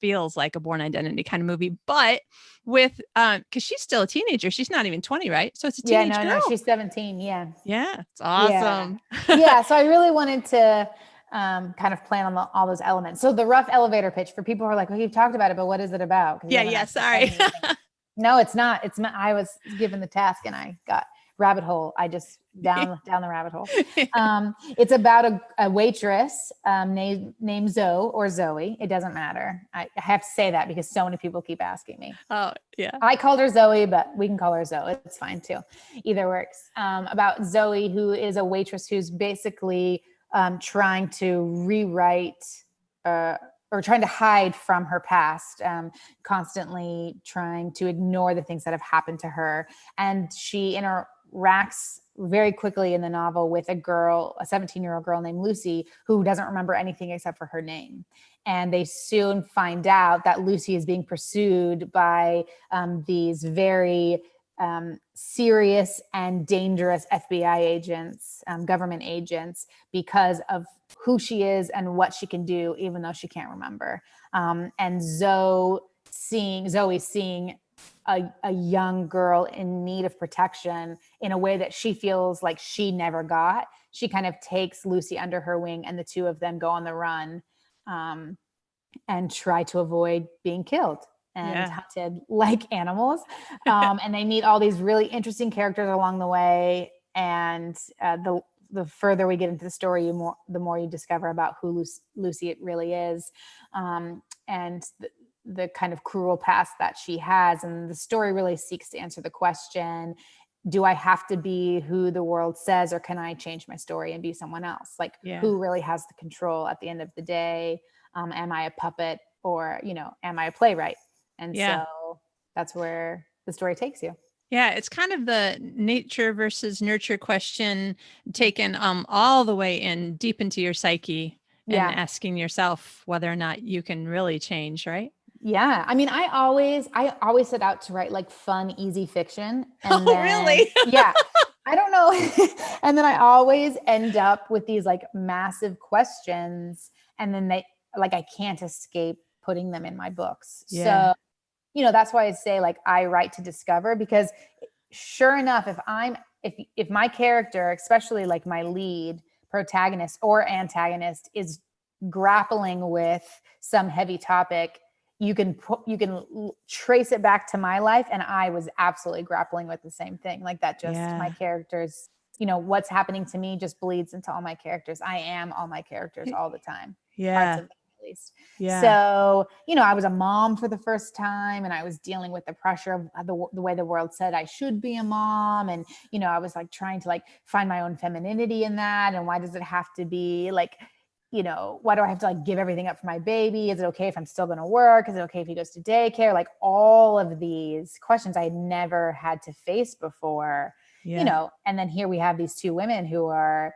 feels like a Born Identity kind of movie, but with, cause she's still a teenager. She's not even 20, right? So it's a teenage girl. No, she's 17. Yeah. Yeah. It's awesome. Yeah. So I really wanted to, kind of plan on all those elements. So the rough elevator pitch for people who are like, well, you've talked about it, but what is it about? Yeah. Sorry. No, it's not. I was given the task and I got rabbit hole. I just down the rabbit hole. It's about a waitress named Zoe. It doesn't matter. I have to say that because so many people keep asking me. Oh yeah. I called her Zoe, but we can call her Zoe. It's fine too. Either works. About Zoe, who is a waitress who's basically trying to rewrite or trying to hide from her past, constantly trying to ignore the things that have happened to her. And she interacts very quickly in the novel with a 17-year-old girl named Lucy, who doesn't remember anything except for her name. And they soon find out that Lucy is being pursued by these very serious and dangerous FBI agents, government agents, because of who she is and what she can do, even though she can't remember. And Zoe seeing a young girl in need of protection in a way that she feels like she never got, she kind of takes Lucy under her wing, and the two of them go on the run and try to avoid being killed and hunted like animals. And they meet all these really interesting characters along the way. And the further we get into the story, the more you discover about who Lucy it really is, and the kind of cruel past that she has. And the story really seeks to answer the question, do I have to be who the world says, or can I change my story and be someone else? Like, who really has the control at the end of the day? Am I a puppet, or, am I a playwright? And so that's where the story takes you. Yeah, it's kind of the nature versus nurture question taken all the way in deep into your psyche and asking yourself whether or not you can really change, right? Yeah. I mean, I always set out to write like fun, easy fiction. And really? Yeah. I don't know. And then I always end up with these like massive questions, and then I can't escape putting them in my books. Yeah. So, that's why I say like I write to discover, because sure enough, if my character, especially like my lead protagonist or antagonist, is grappling with some heavy topic, you can trace it back to my life. And I was absolutely grappling with the same thing. Like that, just my characters, what's happening to me just bleeds into all my characters. I am all my characters all the time. Yeah. least. Yeah. So, I was a mom for the first time, and I was dealing with the pressure of the way the world said I should be a mom. And, I was like trying to like find my own femininity in that. And why does it have to be like, why do I have to like give everything up for my baby? Is it okay if I'm still going to work? Is it okay if he goes to daycare? Like all of these questions I had never had to face before, and then here we have these two women who are,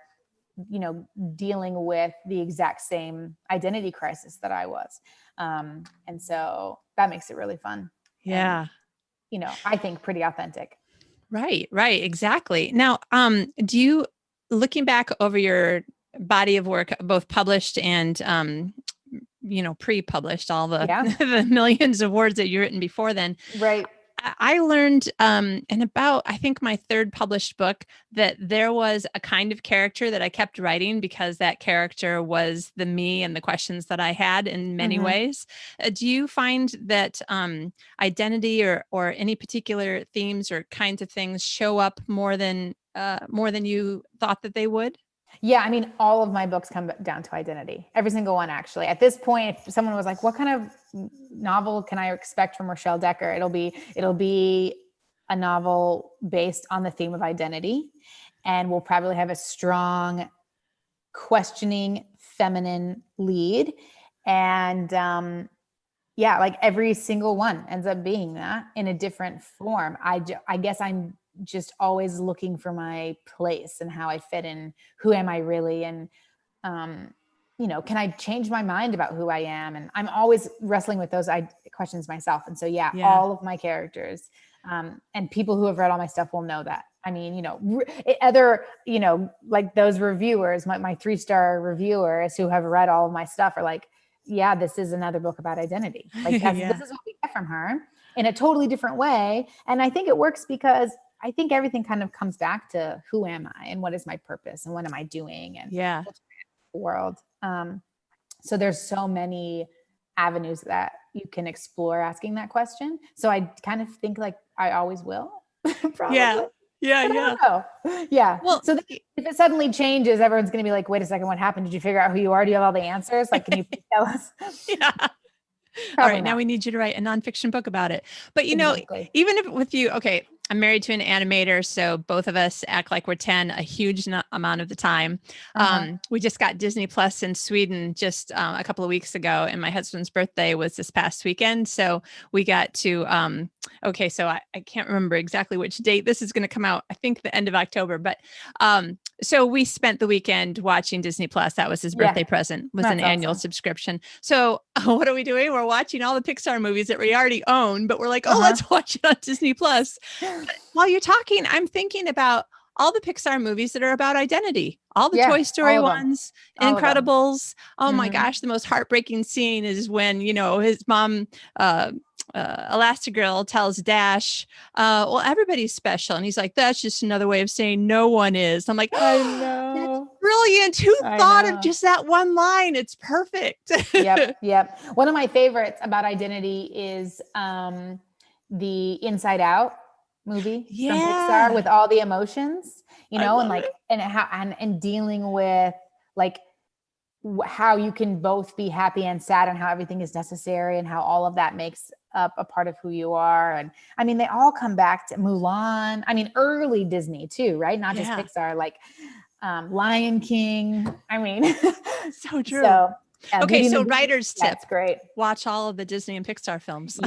dealing with the exact same identity crisis that I was. And so that makes it really fun. Yeah. And, I think pretty authentic. Right. Exactly. Now, looking back over your body of work, both published and, pre-published, all the, the millions of words that you've written before then. Right. I learned in about, I think my third published book, that there was a kind of character that I kept writing because that character was the me and the questions that I had in many ways. Do you find that identity or any particular themes or kinds of things show up more than you thought that they would? Yeah, I mean, all of my books come down to identity. Every single one, actually. At this point, if someone was like, "What kind of novel can I expect from Rachelle Dekker?" It'll be a novel based on the theme of identity, and we'll probably have a strong, questioning, feminine lead, and like every single one ends up being that in a different form. I guess I'm just always looking for my place and how I fit in. Who am I really? And, can I change my mind about who I am? And I'm always wrestling with those questions myself. And so, all of my characters, and people who have read all my stuff will know that. I mean, like those reviewers, my 3-star reviewers who have read all of my stuff are like, yeah, this is another book about identity. Like this is what we get from her in a totally different way. And I think it works because I think everything kind of comes back to who am I and what is my purpose and what am I doing and what's the world. So there's so many avenues that you can explore asking that question. So I kind of think like I always will. Probably. Yeah. Yeah. Well, so if it suddenly changes, everyone's going to be like, wait a second, what happened? Did you figure out who you are? Do you have all the answers? Like, can you tell us? All right. Now we need you to write a nonfiction book about it. But, exactly. Even if with you, okay, I'm married to an animator, so both of us act like we're 10 a huge amount of the time. We just got Disney Plus in Sweden just a couple of weeks ago, and my husband's birthday was this past weekend. So we got to, so I can't remember exactly which date this is going to come out. I think the end of October, but so we spent the weekend watching Disney Plus. That was his birthday present, was an annual subscription. So what are we doing? We're watching all the Pixar movies that we already own, but we're like, let's watch it on Disney Plus. But while you're talking, I'm thinking about all the Pixar movies that are about identity, all the Toy Story ones, Incredibles. Oh my gosh. The most heartbreaking scene is when, his mom, Elastigirl tells Dash, well, everybody's special. And he's like, that's just another way of saying no one is. I'm like, I know. That's brilliant. Who thought of just that one line? It's perfect. Yep. One of my favorites about identity is the Inside Out movie from Pixar with all the emotions, and dealing with like how you can both be happy and sad and how everything is necessary and how all of that makes up a part of who you are. And I mean, they all come back to Mulan. I mean, early Disney too, right? Not just Pixar, like Lion King. I mean, so true. Okay, so writer's tip. That's great. Watch all of the Disney and Pixar films.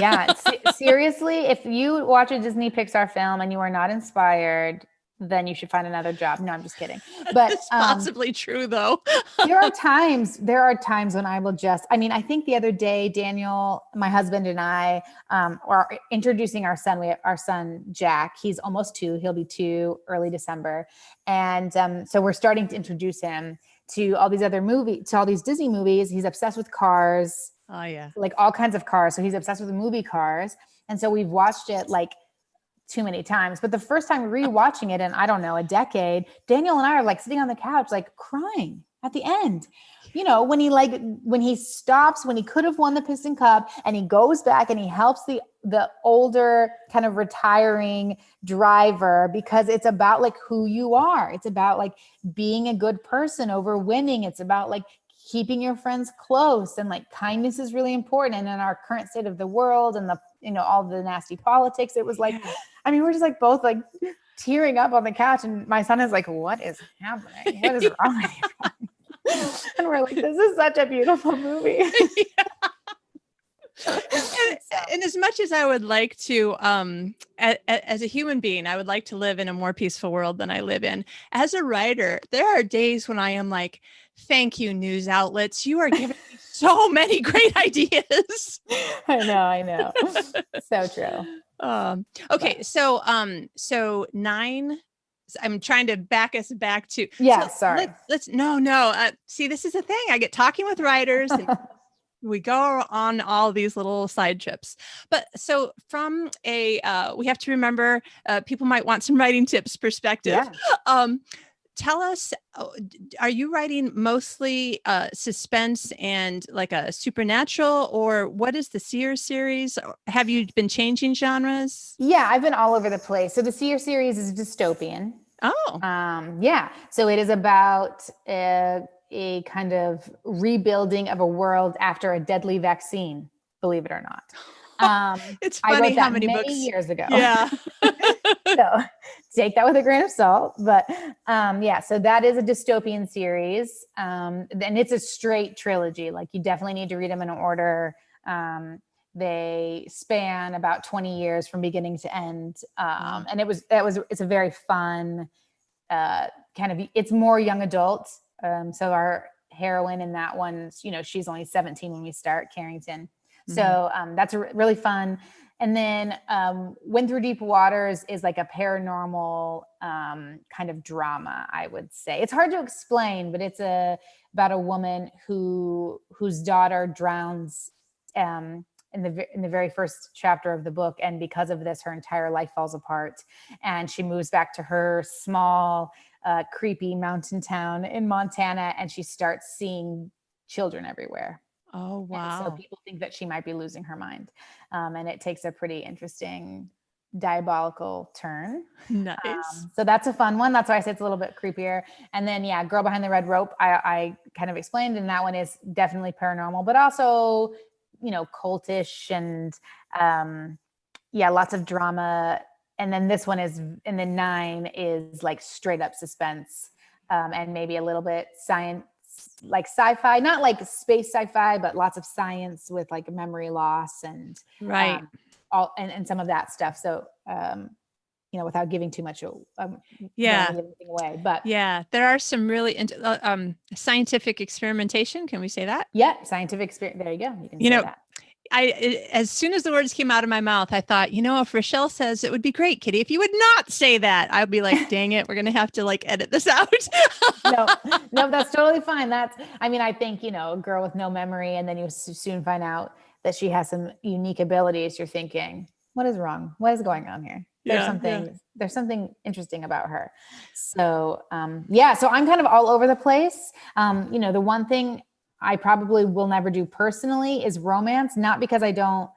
Seriously, if you watch a Disney Pixar film and you are not inspired, then you should find another job. No, I'm just kidding. But it's possibly true though. there are times when I will I think the other day, Daniel, my husband and I are introducing our son. We have our son, Jack. He's almost 2. He'll be 2 early December. And so we're starting to introduce him to all these other movies, to all these Disney movies. He's obsessed with cars. Oh yeah. Like all kinds of cars. So he's obsessed with the movie Cars. And so we've watched it like too many times, but the first time rewatching it in, I don't know, a decade, Daniel and I are like sitting on the couch, like crying at the end, when he stops, when he could have won the Piston Cup and he goes back and he helps the older kind of retiring driver, because it's about like who you are. It's about like being a good person over winning. It's about like keeping your friends close, and like kindness is really important. And in our current state of the world and the, all the nasty politics, it was like, I mean, we're just like both like tearing up on the couch, and my son is like, what is happening? What is wrong with you? And we're like, this is such a beautiful movie. And as much as I would like to, as a human being, I would like to live in a more peaceful world than I live in. As a writer, there are days when I am like, thank you, news outlets. You are giving me so many great ideas. I know. So true. Okay. So 9, I'm trying to back us back to, sorry. Let's see, this is the thing. I get talking with writers. We go on all these little side trips. But so from we have to remember, people might want some writing tips perspective. Yeah. Tell us, are you writing mostly suspense and like a supernatural, or what is the Seer series? Have you been changing genres? Yeah, I've been all over the place. So the Seer series is dystopian. Oh. Yeah. So it is about a kind of rebuilding of a world after a deadly vaccine, believe it or not. It's funny how many books years ago. Yeah. So take that with a grain of salt. But so that is a dystopian series. And it's a straight trilogy. Like you definitely need to read them in order. They span about 20 years from beginning to end. And it's a very fun kind of, it's more young adult. So our heroine in that one, she's only 17 when we start, Carrington. Mm-hmm. So that's really fun. And then Wind Through Deep Waters is like a paranormal kind of drama, I would say. It's hard to explain, but it's about a woman whose daughter drowns in the very first chapter of the book. And because of this, her entire life falls apart. And she moves back to her small, creepy mountain town in Montana, and she starts seeing children everywhere. Oh, wow. And so people think that she might be losing her mind. And it takes a pretty interesting diabolical turn. Nice. So that's a fun one. That's why I say it's a little bit creepier. And then, Girl Behind the Red Rope, I kind of explained, and that one is definitely paranormal, but also, cultish and, lots of drama. And then this one is, and then 9 is like straight up suspense, and maybe a little bit science, like sci-fi, not like space sci-fi, but lots of science with like memory loss and right. And some of that stuff. So, without giving too much, anything away, but there are some really scientific experimentation. Can we say that? Yeah. Scientific experience. There you go. You can say that. As soon as the words came out of my mouth, I thought, if Rachelle says it would be great, Kitty, if you would not say that, I'd be like, dang it, we're going to have to like edit this out. No, that's totally fine. I think, a girl with no memory, and then you soon find out that she has some unique abilities. You're thinking, what is wrong? What is going on here? There's something interesting about her. So, so I'm kind of all over the place. The one thing I probably will never do personally is romance, not because I don't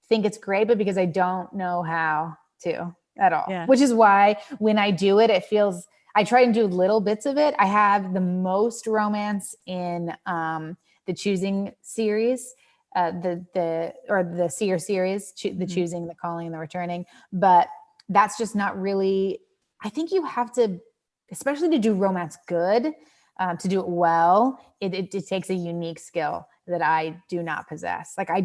think it's great, but because I don't know how to at all, which is why when I do it, I try and do little bits of it. I have the most romance in the Choosing series, the Seer series, the Choosing, the Calling, and the Returning. But that's just not really, I think you have to, especially to do romance good, to do it well, it takes a unique skill that I do not possess. Like I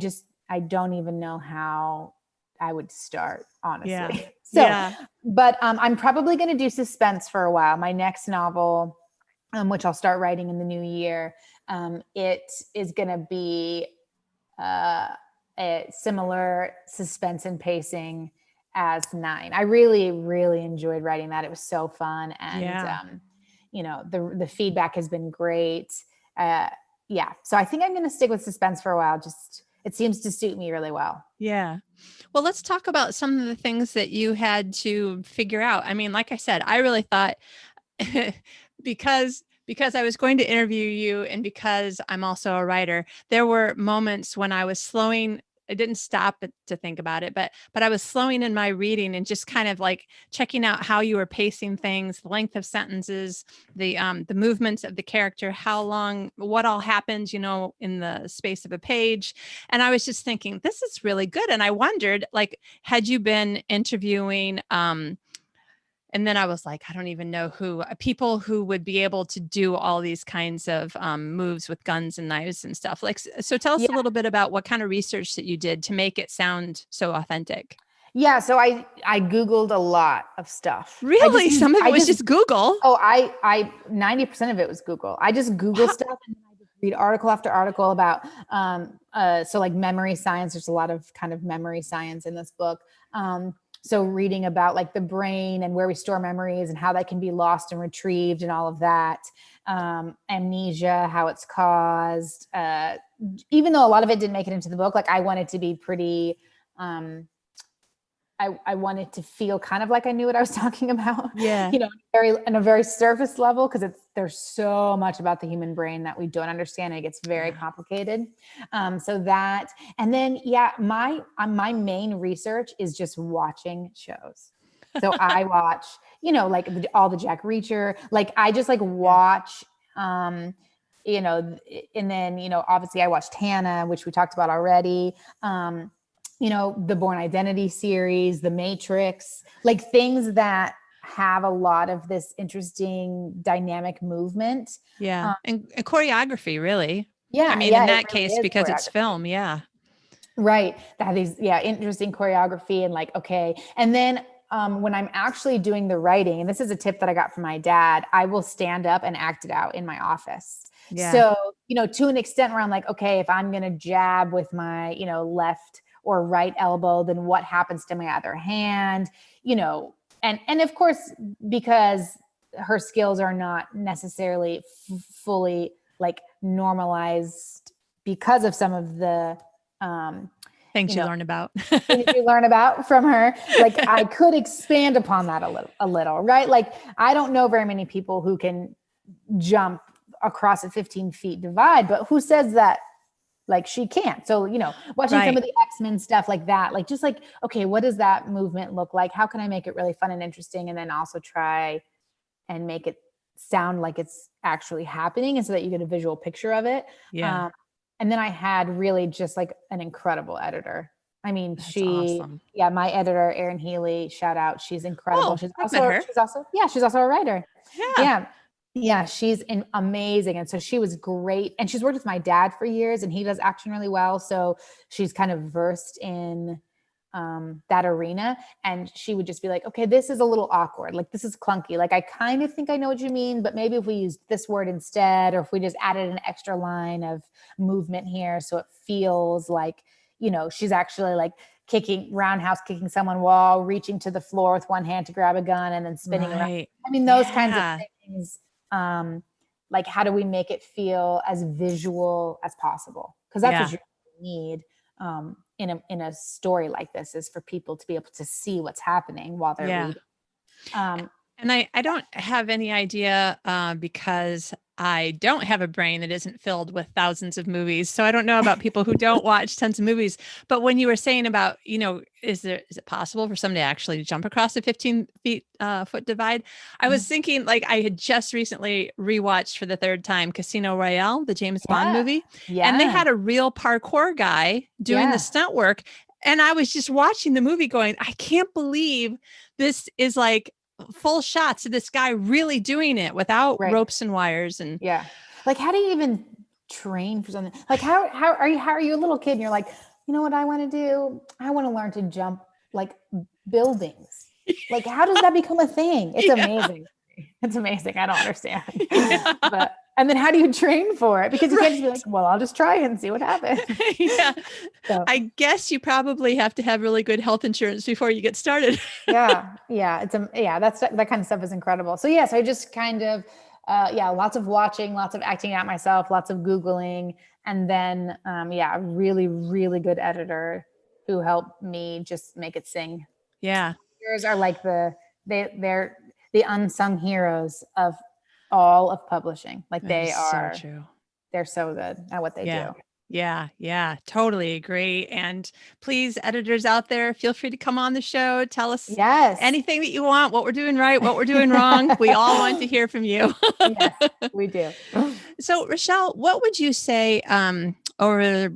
don't even know how I would start, honestly. Yeah. But I'm probably going to do suspense for a while. My next novel, which I'll start writing in the new year, it is going to be a similar suspense and pacing as 9. I really, really enjoyed writing that. It was so fun. And, the feedback has been great. So I think I'm going to stick with suspense for a while. It seems to suit me really well. Yeah. Well, let's talk about some of the things that you had to figure out. I mean, like I said, I really thought because I was going to interview you and because I'm also a writer, there were moments when I was slowing I didn't stop to think about it, but I was slowing in my reading and just kind of like checking out how you were pacing things, the length of sentences, the movements of the character, how long, what all happens, in the space of a page. And I was just thinking, this is really good. And I wondered, like, had you been interviewing, and then I was like, I don't even know who, people who would be able to do all these kinds of moves with guns and knives and stuff. Like, so tell us a little bit about what kind of research that you did to make it sound so authentic. Yeah. So I Googled a lot of stuff. Really? Some of it was just Google. Oh, I 90% of it was Google. I just Google stuff and then I just read article after article about, so like memory science. There's a lot of kind of memory science in this book. So reading about like the brain and where we store memories and how that can be lost and retrieved and all of that. Amnesia, how it's caused. Even though a lot of it didn't make it into the book, like I wanted to be pretty, I wanted to feel kind of like I knew what I was talking about. Yeah. On a very surface level, because there's so much about the human brain that we don't understand. And it gets very complicated. So that, and then, my main research is just watching shows. So I watch, like all the Jack Reacher, like I just like watch, and then, obviously I watched Hannah, which we talked about already. The Born Identity series, The Matrix, like things that have a lot of this interesting dynamic movement. Yeah. And choreography, really. Yeah. I mean, in that case, because it's film. Yeah. Right. That is, interesting choreography and like, okay. And then when I'm actually doing the writing, and this is a tip that I got from my dad, I will stand up and act it out in my office. Yeah. So, to an extent where I'm like, okay, if I'm going to jab with my, left or right elbow, then what happens to my other hand, and of course, because her skills are not necessarily fully like normalized because of some of the, things you learn about from her. Like I could expand upon that a little, right? Like I don't know very many people who can jump across a 15 feet divide, but who says that like she can't? So, watching some of the X-Men stuff like that, like just like, okay, what does that movement look like? How can I make it really fun and interesting? And then also try and make it sound like it's actually happening, and so that you get a visual picture of it. Yeah. And then I had really just like an incredible editor. I mean, That's awesome. My editor, Erin Healy, shout out. She's incredible. Oh, she's also a writer. Yeah. Yeah, she's amazing. And so she was great. And she's worked with my dad for years, and he does action really well. So she's kind of versed in that arena. And she would just be like, okay, this is a little awkward. Like, this is clunky. Like, I kind of think I know what you mean, but maybe if we used this word instead, or if we just added an extra line of movement here, so it feels like, she's actually like roundhouse kicking someone while reaching to the floor with one hand to grab a gun and then spinning around. I mean, those kinds of things. Like, how do we make it feel as visual as possible? Because that's what you need in a story like this, is for people to be able to see what's happening while they're reading. And I don't have any idea because I don't have a brain that isn't filled with thousands of movies. So I don't know about people who don't watch tons of movies. But when you were saying about, is it possible for somebody to actually jump across a 15 foot divide? I was thinking, like, I had just recently rewatched for the third time Casino Royale, the James Bond movie. Yeah. And they had a real parkour guy doing the stunt work. And I was just watching the movie going, I can't believe this is like full shots of this guy really doing it without ropes and wires. And like, how do you even train for something? Like, how are you a little kid and you're like, you know what I want to do? I want to learn to jump like buildings. Like, how does that become a thing? It's amazing. It's amazing. I don't understand. But and then how do you train for it? Because you can't just be like, well, I'll just try it and see what happens. So. I guess you probably have to have really good health insurance before you get started. That kind of stuff is incredible. So so I just kind of, lots of watching, lots of acting out myself, lots of Googling, and then, a really, really good editor who helped me just make it sing. Yeah. Yours are like they're the unsung heroes of all of publishing. Like, they are, so true. They're so good at what they do. Yeah, yeah, totally agree. And please, editors out there, feel free to come on the show. Tell us Yes. anything that you want, what we're doing right, what we're doing wrong. We all want to hear from you. Yes, we do. So, Rachelle, what would you say over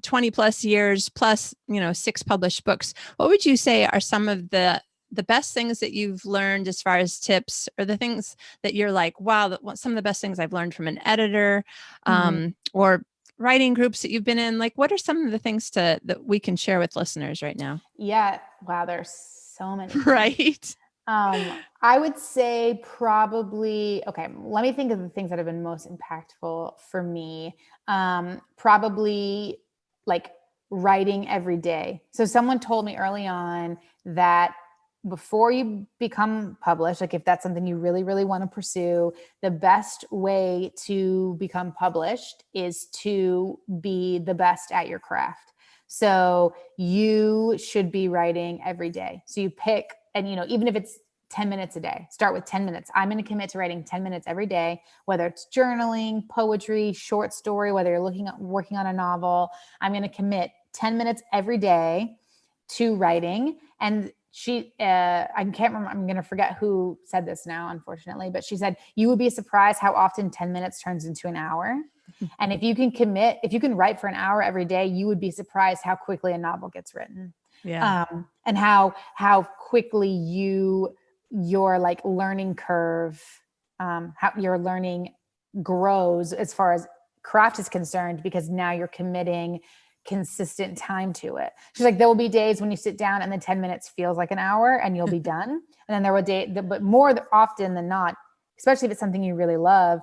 20 plus years plus 6 published books? What would you say are some of the best things that you've learned as far as tips, or the things that you're like, wow, some of the best things I've learned from an editor, Mhm. or writing groups that you've been in? Like, what are some of the things that we can share with listeners right now? Yeah. Wow. There's so many things. Right. I would say probably, okay, let me think of the things that have been most impactful for me. Probably like writing every day. So someone told me early on that before you become published, like if that's something you really, really want to pursue, the best way to become published is to be the best at your craft. So you should be writing every day. So you pick, and even if it's 10 minutes a day, start with 10 minutes. I'm going to commit to writing 10 minutes every day, whether it's journaling, poetry, short story, whether you're working on a novel. I'm going to commit 10 minutes every day to writing. And I can't remember, I'm going to forget who said this now, unfortunately, but she said, you would be surprised how often 10 minutes turns into an hour. And if you can write for an hour every day, you would be surprised how quickly a novel gets written. Yeah. And how quickly your like learning curve, how your learning grows as far as craft is concerned, because now you're committing consistent time to it. She's like, there will be days when you sit down and the 10 minutes feels like an hour and you'll be done. And then there will but more often than not, especially if it's something you really love,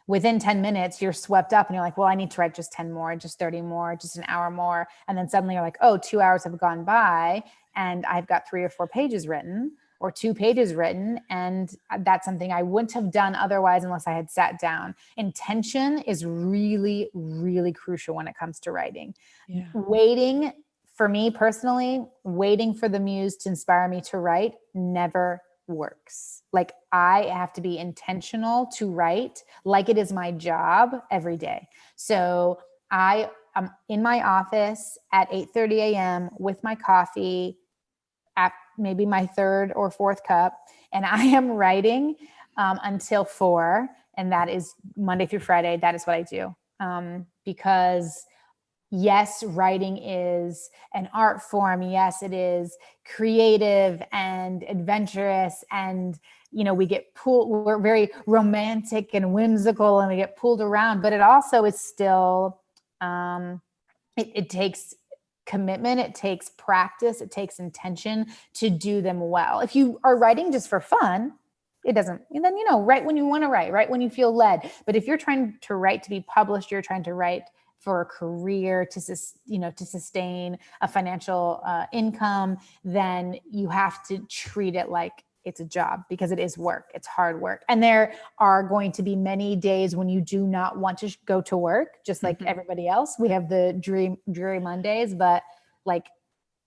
within 10 minutes, you're swept up and you're like, well, I need to write just 10 more, just 30 more, just an hour more. And then suddenly you're like, oh, 2 hours have gone by and I've got 3 or 4 pages written or 2 pages written. And that's something I wouldn't have done otherwise unless I had sat down. Intention is really, really crucial when it comes to writing. Yeah. Waiting, for me personally, waiting for the muse to inspire me to write never works. Like I have to be intentional to write like it is my job every day. So I am in my office at 8:30 a.m. with my coffee at maybe my 3rd or 4th cup, and I am writing until 4, and that is Monday through Friday. That is what I do, because yes, writing is an art form. Yes, it is creative and adventurous. And, we get pulled, we're very romantic and whimsical and we get pulled around, but it also is still, it takes commitment. It takes practice. It takes intention to do them well. If you are writing just for fun, it doesn't, and then, write when you want to write when you feel led. But if you're trying to write to be published, you're trying to write for a career to sustain a financial income, then you have to treat it like it's a job, because it is work. It's hard work. And there are going to be many days when you do not want to go to work, just like everybody else. We have the dreary Mondays, but like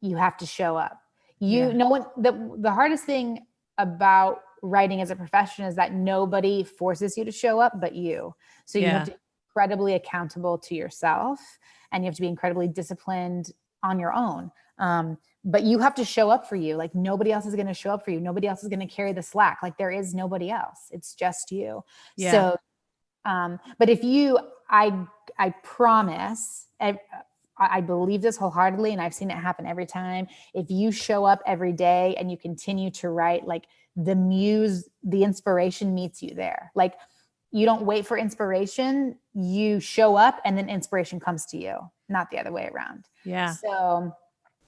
you have to show up. The hardest thing about writing as a profession is that nobody forces you to show up but you. So you have to be incredibly accountable to yourself, and you have to be incredibly disciplined on your own. But you have to show up for you. Like nobody else is going to show up for you. Nobody else is going to carry the slack. Like there is nobody else. It's just you. Yeah. So, but if I promise, I believe this wholeheartedly, and I've seen it happen every time. If you show up every day and you continue to write, like the inspiration meets you there. Like you don't wait for inspiration, you show up and then inspiration comes to you, not the other way around. Yeah. So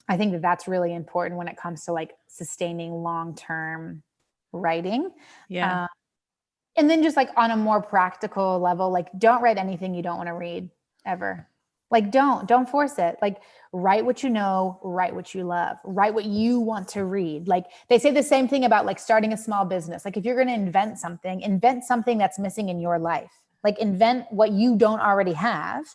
I think that that's really important when it comes to like sustaining long-term writing. Yeah. And then just like on a more practical level, like don't write anything you don't want to read ever. Like don't force it. Like write what you know, write what you love, write what you want to read. Like they say the same thing about like starting a small business. Like if you're going to invent something that's missing in your life. Like invent what you don't already have.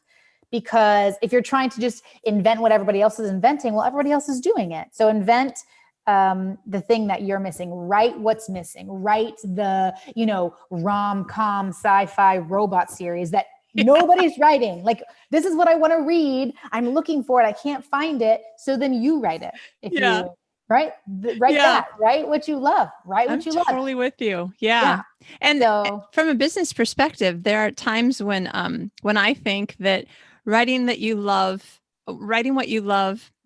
Because if you're trying to just invent what everybody else is inventing, well, everybody else is doing it. So invent the thing that you're missing. Write what's missing. Write the, rom-com sci-fi robot series that Nobody's writing. Like, this is what I want to read. I'm looking for it. I can't find it. So then you write it. If you right, write that, write what you love, write what you love. I'm totally with you. Yeah. And so, from a business perspective, there are times when I think that writing what you love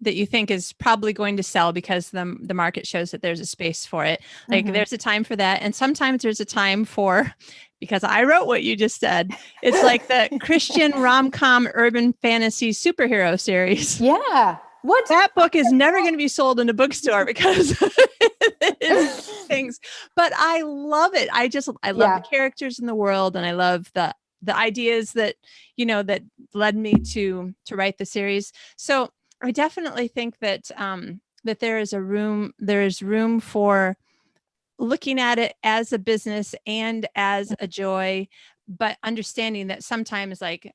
that you think is probably going to sell because the market shows that there's a space for it. Like there's a time for that. And sometimes there's a time for, because I wrote what you just said, it's like the Christian rom-com urban fantasy superhero series. Yeah. What? That book is never going to be sold in a bookstore because it is things, but I love it. I love the characters in the world, and I love the ideas that, that led me to write the series. So I definitely think that, that there is room for looking at it as a business and as a joy, but understanding that sometimes, like,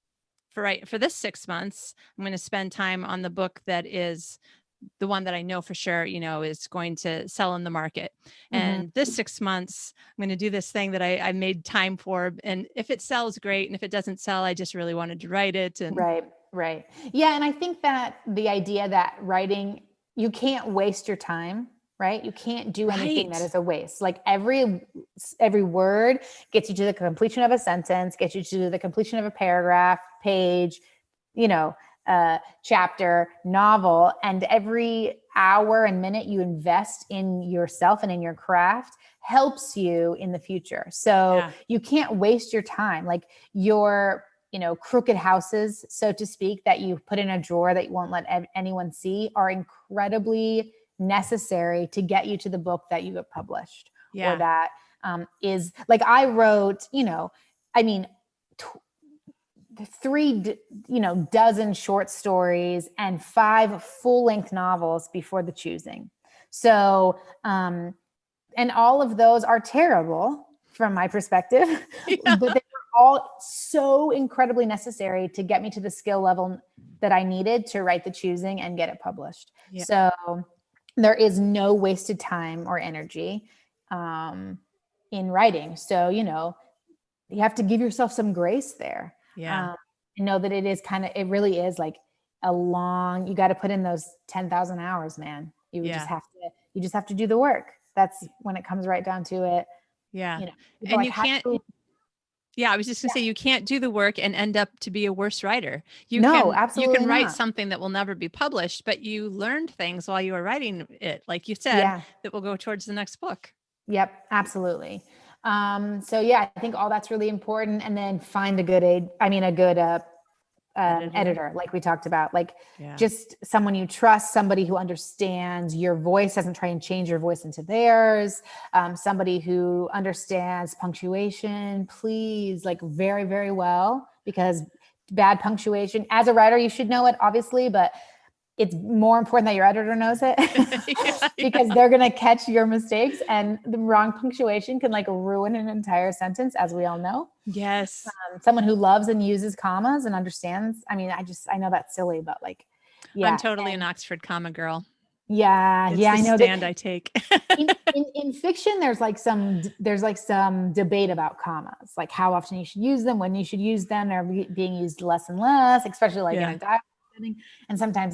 for this 6 months, I'm going to spend time on the book that is the one that I know for sure, is going to sell in the market. And this 6 months, I'm going to do this thing that I made time for. And if it sells, great. And if it doesn't sell, I just really wanted to write it. And Right. Yeah. And I think that the idea that writing, you can't waste your time, right? You can't do anything that is a waste. Like every word gets you to the completion of a sentence, gets you to the completion of a paragraph, page, chapter, novel, and every hour and minute you invest in yourself and in your craft helps you in the future. So you can't waste your time. Like your, crooked houses, so to speak, that you put in a drawer that you won't let anyone see are incredibly necessary to get you to the book that you have published. Or that is like, I wrote, 3 dozen short stories and 5 full-length novels before the choosing. So and all of those are terrible from my perspective, but they were all so incredibly necessary to get me to the skill level that I needed to write the choosing and get it published. So there is no wasted time or energy in writing. So, you have to give yourself some grace there. And know that it really is like you got to put in those 10,000 hours, man. You just have to do the work. That's when it comes right down to it. And you can't, I was just gonna say, you can't do the work and end up to be a worse writer. Absolutely you can write something that will never be published, but you learned things while you were writing it, like you said, that will go towards the next book. Yep, absolutely. So I think all that's really important. And then find a good editor, like we talked about, just someone you trust, somebody who understands your voice, doesn't try and change your voice into theirs. Somebody who understands punctuation, please, like very, very well, because bad punctuation, as a writer, you should know it, obviously, but it's more important that your editor knows it because they're going to catch your mistakes, and the wrong punctuation can ruin an entire sentence, as we all know. Yes. Someone who loves and uses commas and understands. I mean, I know that's silly, but I'm totally an Oxford comma girl. Yeah. It's I know stand I take. in fiction, there's some debate about commas, like how often you should use them, when you should use them. They're being used less and less, especially in a dialogue. And sometimes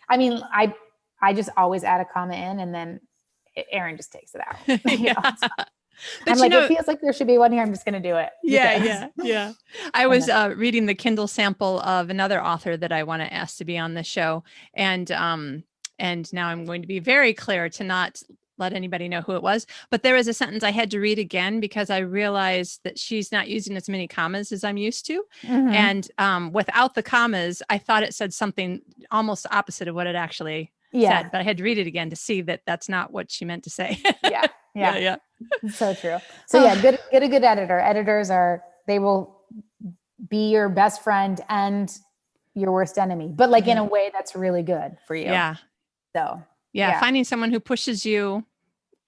I just always add a comma in, and then Erin just takes it out. But it feels like there should be one here. I'm just going to do it. Yeah. I was reading the Kindle sample of another author that I want to ask to be on the show. And now I'm going to be very clear to not let anybody know who it was, but there was a sentence I had to read again because I realized that she's not using as many commas as I'm used to. And without the commas, I thought it said something almost opposite of what it actually said, but I had to read it again to see that that's not what she meant to say. Yeah. So true. So get a good editor. Editors they will be your best friend and your worst enemy, but in a way that's really good for you. So finding someone who pushes you,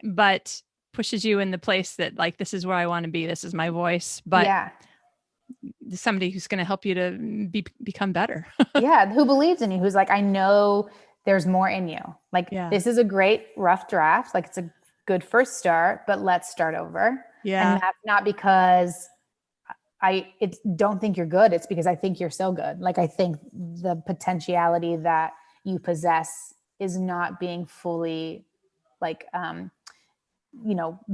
but pushes you in the place that this is where I want to be. This is my voice, but somebody who's going to help you to become better. Who believes in you, who's I know there's more in you. This is a great rough draft. It's a good first start, but let's start over. And that's not because don't think you're good. It's because I think you're so good. Like, I think the potentiality that you possess is not being fully like,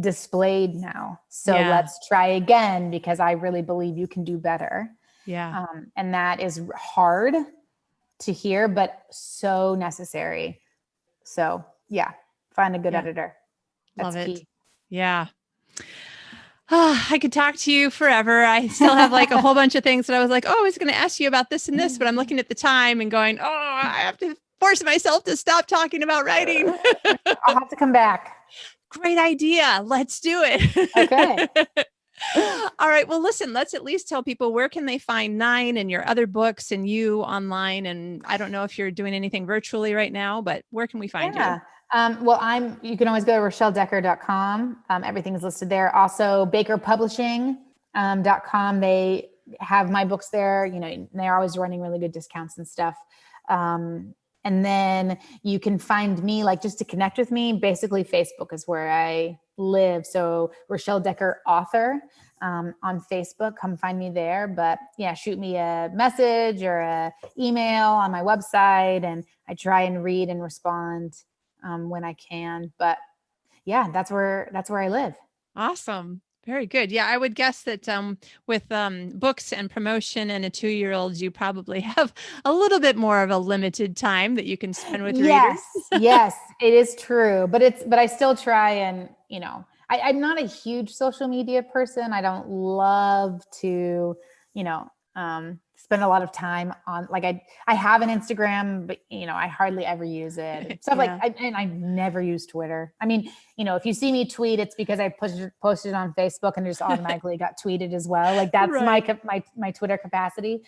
displayed now. So let's try again, because I really believe you can do better. Yeah. And that is hard to hear, but so necessary. So yeah, find a good editor. That's Love it. key. Yeah. I could talk to you forever. I still have like a whole bunch of things that I was like, oh, I was going to ask you about this and this, but I'm looking at the time and going, oh, I have to force myself to stop talking about writing. I'll have to come back. Great idea. Let's do it. Okay. All right. Well, listen, let's at least tell people, where can they find Nine and your other books and you online? And I don't know if you're doing anything virtually right now, but where can we find you? Well, you can always go to RachelleDekker.com. Everything is listed there. Also BakerPublishing.com. They have my books there. They're always running really good discounts and stuff. And then you can find me, like, just to connect with me. Basically, Facebook is where I live. So Rachelle Dekker author on Facebook. Come find me there. But yeah, shoot me a message or a email on my website, and I try and read and respond when I can. But yeah, that's where I live. Awesome. Very good. Yeah, I would guess that with books and promotion and a 2-year-old, you probably have a little bit more of a limited time that you can spend with readers. Yes, it is true. But I still try, and I'm not a huge social media person. I don't love to, spend a lot of time on, like, I have an Instagram, but I hardly ever use it. Stuff like, I've never used Twitter. I mean, if you see me tweet, it's because I posted it on Facebook and it just automatically got tweeted as well. Like, that's my Twitter capacity.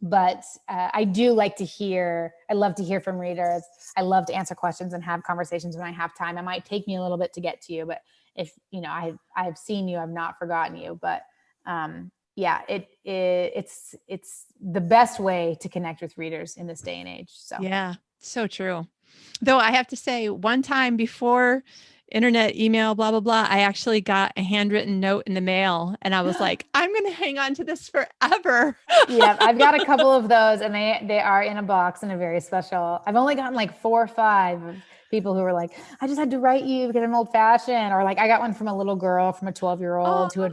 But I do like to hear. I love to hear from readers. I love to answer questions and have conversations when I have time. It might take me a little bit to get to you, but if I've seen you, I've not forgotten you. But yeah, it's the best way to connect with readers in this day and age. So yeah, so true. Though I have to say, one time before internet, email, blah, blah, blah, I actually got a handwritten note in the mail, and I was like, I'm going to hang on to this forever. Yeah, I've got a couple of those, and they are in a box in a very special. I've only gotten like 4 or 5 of people who were like, I just had to write you because I'm old fashioned. Or like, I got one from a little girl, from a 12-year-old who had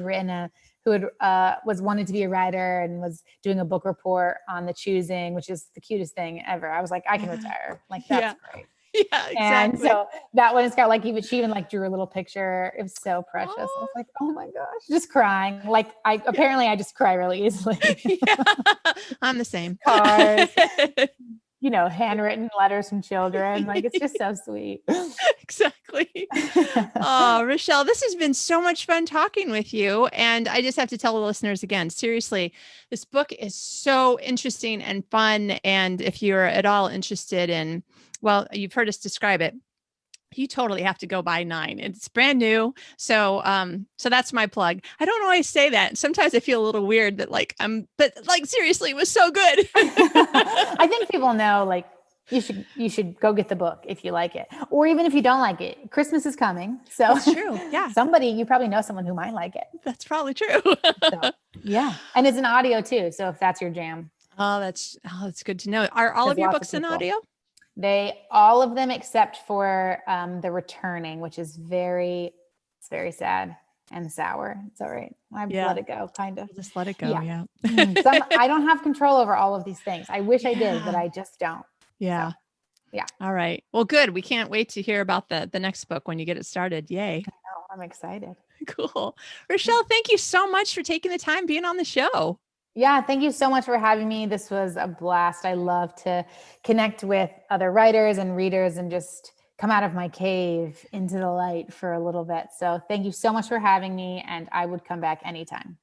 was wanted to be a writer and was doing a book report on The Choosing, which is the cutest thing ever. I was like, I can retire. Like, that's great. Yeah, exactly. And so that one has got like, she even like drew a little picture. It was so precious. I was like, oh my gosh, just crying. Like, apparently I just cry really easily. I'm the same. Cards, handwritten letters from children. Like, it's just so sweet. Exactly. Oh, Rachelle, this has been so much fun talking with you. And I just have to tell the listeners again, seriously, this book is so interesting and fun. And if you're at all interested in, well, you've heard us describe it, you totally have to go buy Nine. It's brand new. So that's my plug. I don't always say that. Sometimes I feel a little weird that but seriously, it was so good. I think people know, like, you should go get the book if you like it, or even if you don't like it. Christmas is coming. So that's true. Yeah. You probably know someone who might like it. That's probably true. So, yeah. And it's an audio too. So if that's your jam. Oh, that's good to know. Are all of your books in audio? All of them except for The Returning, which is very sad and sour. It's all right. I've let it go, kind of. Just let it go. Yeah. I don't have control over all of these things. I wish I did, but I just don't. Yeah. So, yeah. All right. Well, good. We can't wait to hear about the next book when you get it started. Yay. I know, I'm excited. Cool. Rachelle, thank you so much for taking the time being on the show. Yeah, thank you so much for having me. This was a blast. I love to connect with other writers and readers and just come out of my cave into the light for a little bit. So thank you so much for having me, and I would come back anytime.